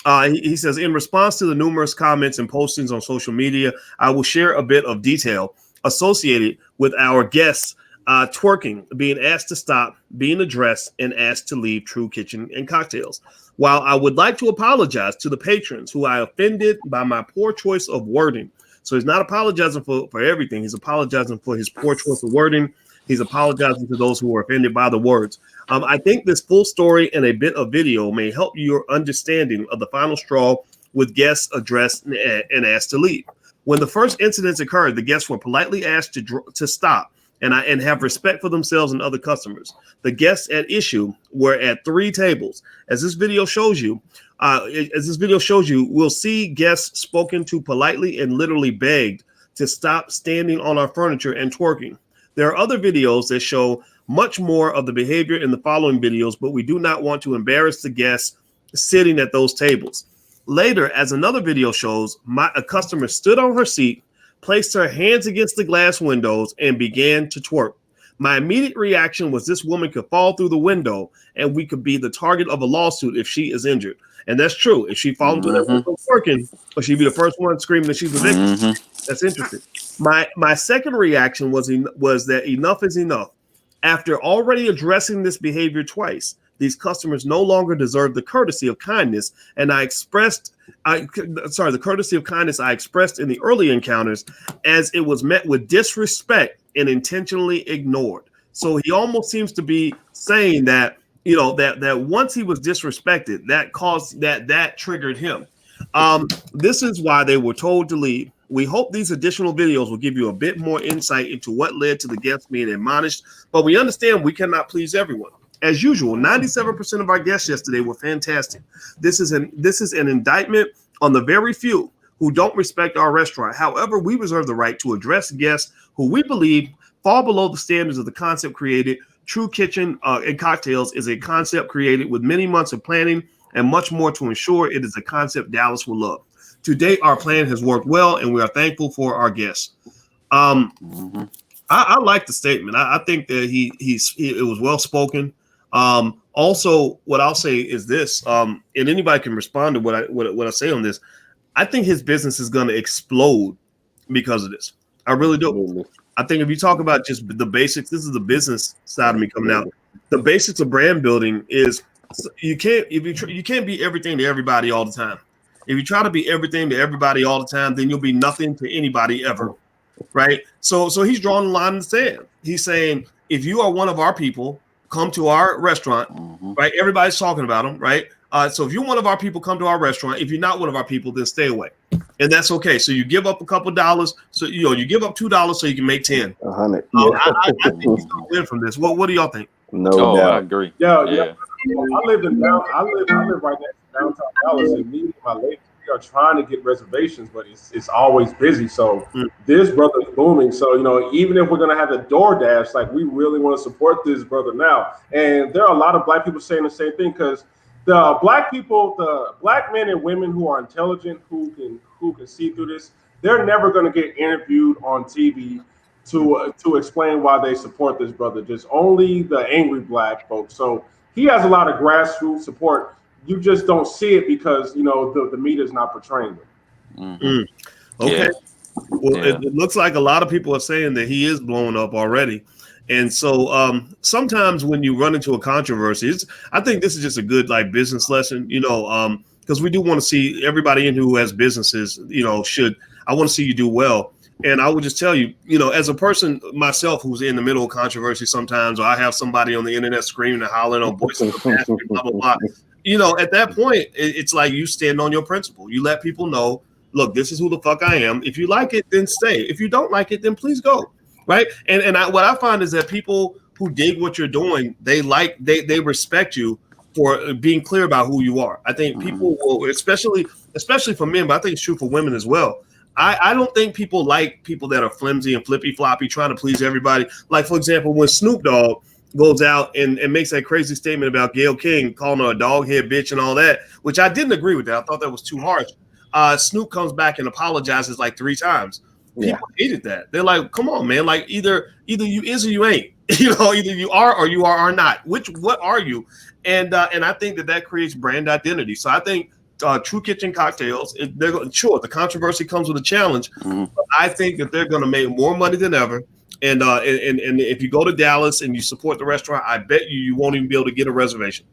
He says, in response to the numerous comments and postings on social media, I will share a bit of detail associated with our guests twerking, being asked to stop, being addressed, and asked to leave True Kitchen and Cocktails. While I would like to apologize to the patrons who I offended by my poor choice of wording. So he's not apologizing for everything. He's apologizing for his poor choice of wording. He's apologizing to those who were offended by the words. I think this full story and a bit of video may help your understanding of the final straw with guests addressed and asked to leave. When the first incidents occurred, the guests were politely asked to stop and have respect for themselves and other customers. The guests at issue were at 3 tables. As this video shows you, we'll see guests spoken to politely and literally begged to stop standing on our furniture and twerking. There are other videos that show much more of the behavior in the following videos, but we do not want to embarrass the guests sitting at those tables. Later, as another video shows, a customer stood on her seat, placed her hands against the glass windows, and began to twerk. My immediate reaction was this woman could fall through the window and we could be the target of a lawsuit if she is injured. And that's true. If she falls through that window twerking, or she'd be the first one screaming that she's a victim. That's interesting. My second reaction was that enough is enough. After already addressing this behavior twice, these customers no longer deserve the courtesy of kindness, and the courtesy of kindness I expressed in the early encounters, as it was met with disrespect and intentionally ignored. So he almost seems to be saying that, that once he was disrespected, that triggered him. This is why they were told to leave. We hope these additional videos will give you a bit more insight into what led to the guests being admonished, but we understand we cannot please everyone. As usual, 97% of our guests yesterday were fantastic. This is an indictment on the very few who don't respect our restaurant. However, we reserve the right to address guests who we believe fall below the standards of the concept created. True Kitchen and Cocktails is a concept created with many months of planning and much more to ensure it is a concept Dallas will love. To date, our plan has worked well, and we are thankful for our guests. I like the statement. I think that it was well spoken. Also, what I'll say is this, and anybody can respond to what I say on this. I think his business is going to explode because of this. I really do. I think if you talk about just the basics, this is the business side of me coming out. The basics of brand building is you can't be everything to everybody all the time. If you try to be everything to everybody all the time, then you'll be nothing to anybody ever, right? So he's drawing the line in the sand. He's saying, if you are one of our people, come to our restaurant, right? Everybody's talking about them, right? So if you're one of our people, come to our restaurant. If you're not one of our people, then stay away, and that's okay. So you give up a couple $, so you give up $2 so you can make 10. 100. I think he's gonna win from this. What do y'all think? No doubt. I agree. Yeah. I live right next to downtown Dallas, and me and my lady, we are trying to get reservations, but it's always busy. So this brother's booming. So even if we're gonna have a DoorDash, like, we really want to support this brother now. And there are a lot of black people saying the same thing, because the black men and women who are intelligent, who can see through this, they're never gonna get interviewed on TV to explain why they support this brother. Just only the angry black folks. So he has a lot of grassroots support. You just don't see it because the media is not portraying it. Okay. Yeah. Well, it looks like a lot of people are saying that he is blowing up already. And so sometimes when you run into a controversy, I think this is just a good business lesson, because we do want to see everybody in who has businesses, I want to see you do well. And I would just tell you, as a person myself who's in the middle of controversy sometimes, or I have somebody on the internet screaming and hollering on voice of the pastor, blah, blah, blah. At that point, it's like you stand on your principle. You let people know, look, this is who the fuck I am. If you like it, then stay. If you don't like it, then please go. Right. And what I find is that people who dig what you're doing, they respect you for being clear about who you are. I think people will, especially for men, but I think it's true for women as well. I don't think people like people that are flimsy and flippy floppy, trying to please everybody. Like, for example, when Snoop Dogg goes out and makes that crazy statement about Gayle King, calling her a dog head bitch and all that, which I didn't agree with that. I thought that was too harsh. Snoop comes back and apologizes like 3 times. people hated that. They're like, come on, man. Like either you is or you ain't. Either you are or you are not. What are you? And I think that creates brand identity. So I think True Kitchen Cocktails, sure, the controversy comes with a challenge, but I think that they're going to make more money than ever. And if you go to Dallas and you support the restaurant, I bet you won't even be able to get a reservation.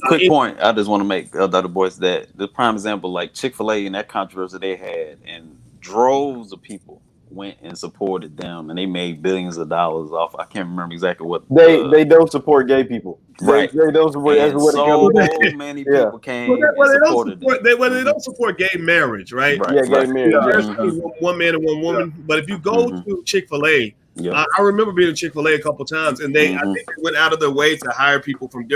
Quick point, I just want to make the other boys that the prime example, like Chick-fil-A and that controversy they had, and droves of people went and supported them, and they made billions of dollars off. I can't remember exactly what they don't support gay people. Right. They don't support. And so many people came and supported them. They don't support gay marriage, right? Yeah, gay marriage. There's one man and one woman. But if you go to Chick-fil-A, I remember being in Chick-fil-A a couple times, and I think they went out of their way to hire people from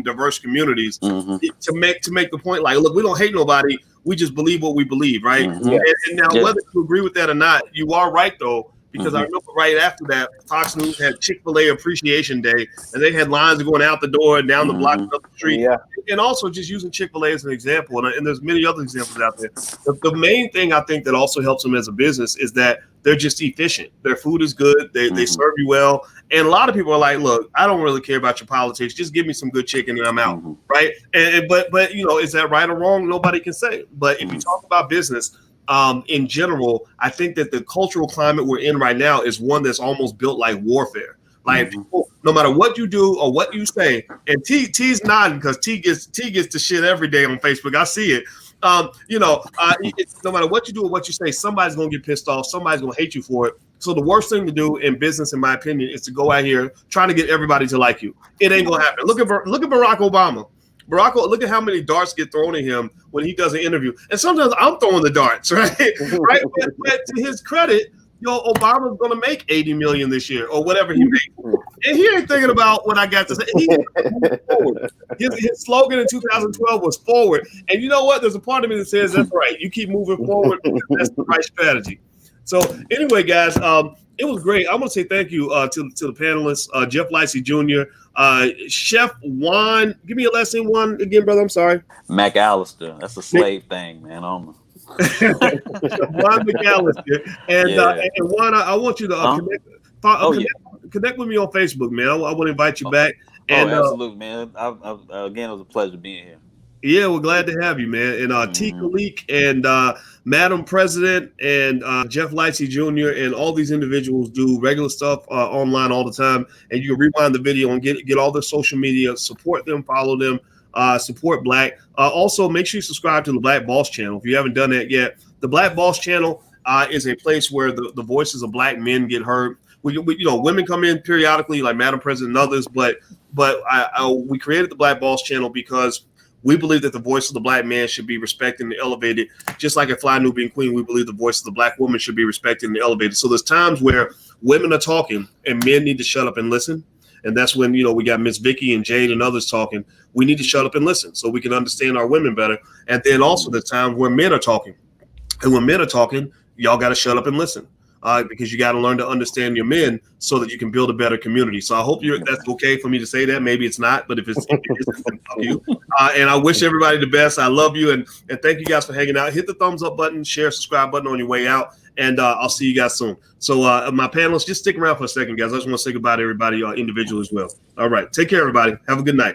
diverse communities to make the point, like, look, we don't hate nobody, we just believe what we believe, right? And now, whether you agree with that or not, you are right though, because I remember right after that, Fox News had Chick-fil-A Appreciation Day, and they had lines going out the door and down the block and up the street, and also just using Chick-fil-A as an example, and there's many other examples out there. The main thing I think that also helps them as a business is that they're just efficient. Their food is good. They serve you well. And a lot of people are like, look, I don't really care about your politics. Just give me some good chicken and I'm out, right? But is that right or wrong? Nobody can say. But if you talk about business in general, I think that the cultural climate we're in right now is one that's almost built like warfare. Like people, no matter what you do or what you say, and T's nodding because T gets the shit every day on Facebook. I see it. No matter what you do or what you say, somebody's gonna get pissed off. Somebody's gonna hate you for it. So the worst thing to do in business, in my opinion, is to go out here trying to get everybody to like you. It ain't gonna happen. Look at Barack Obama. Look at how many darts get thrown at him when he does an interview. And sometimes I'm throwing the darts, right? Right. But to his credit, Obama's gonna make 80 million this year or whatever he makes. And he ain't thinking about what I got to say. His slogan in 2012 was forward. And you know what? There's a part of me that says that's right. You keep moving forward. That's the right strategy. So anyway, guys, it was great. I'm gonna say thank you to the panelists, Jeff Licey Jr., Chef Juan. Give me your last name, Juan, again, brother. I'm sorry. McAllister. That's a slave thing, man. Juan McAllister. And Juan, I want you to connect with me on Facebook, man. I want to invite you back. And absolutely, man. Again, it was a pleasure being here. Yeah, we're glad to have you, man. And T. Khalik and Madam President and Jeff Licey Jr. and all these individuals do regular stuff online all the time. And you can rewind the video and get all their social media, support them, follow them, support Black. Also, make sure you subscribe to the Black Boss channel if you haven't done that yet. The Black Boss channel is a place where the voices of Black men get heard. Women come in periodically, like Madam President and others, but we created the Black Boss channel because we believe that the voice of the Black man should be respected and elevated. Just like at Fly Nubian Queen, we believe the voice of the Black woman should be respected and elevated. So there's times where women are talking and men need to shut up and listen. And that's when, we got Miss Vicky and Jade and others talking. We need to shut up and listen so we can understand our women better. And then also the times where men are talking. And when men are talking, y'all got to shut up and listen. Because you got to learn to understand your men so that you can build a better community. So I hope that's okay for me to say that. Maybe it's not, but if it is, then fuck you. And I wish everybody the best. I love you, and thank you guys for hanging out. Hit the thumbs up button, share, subscribe button on your way out, and I'll see you guys soon. So my panelists, just stick around for a second, guys. I just want to say goodbye to everybody individual as well. All right, take care, everybody. Have a good night.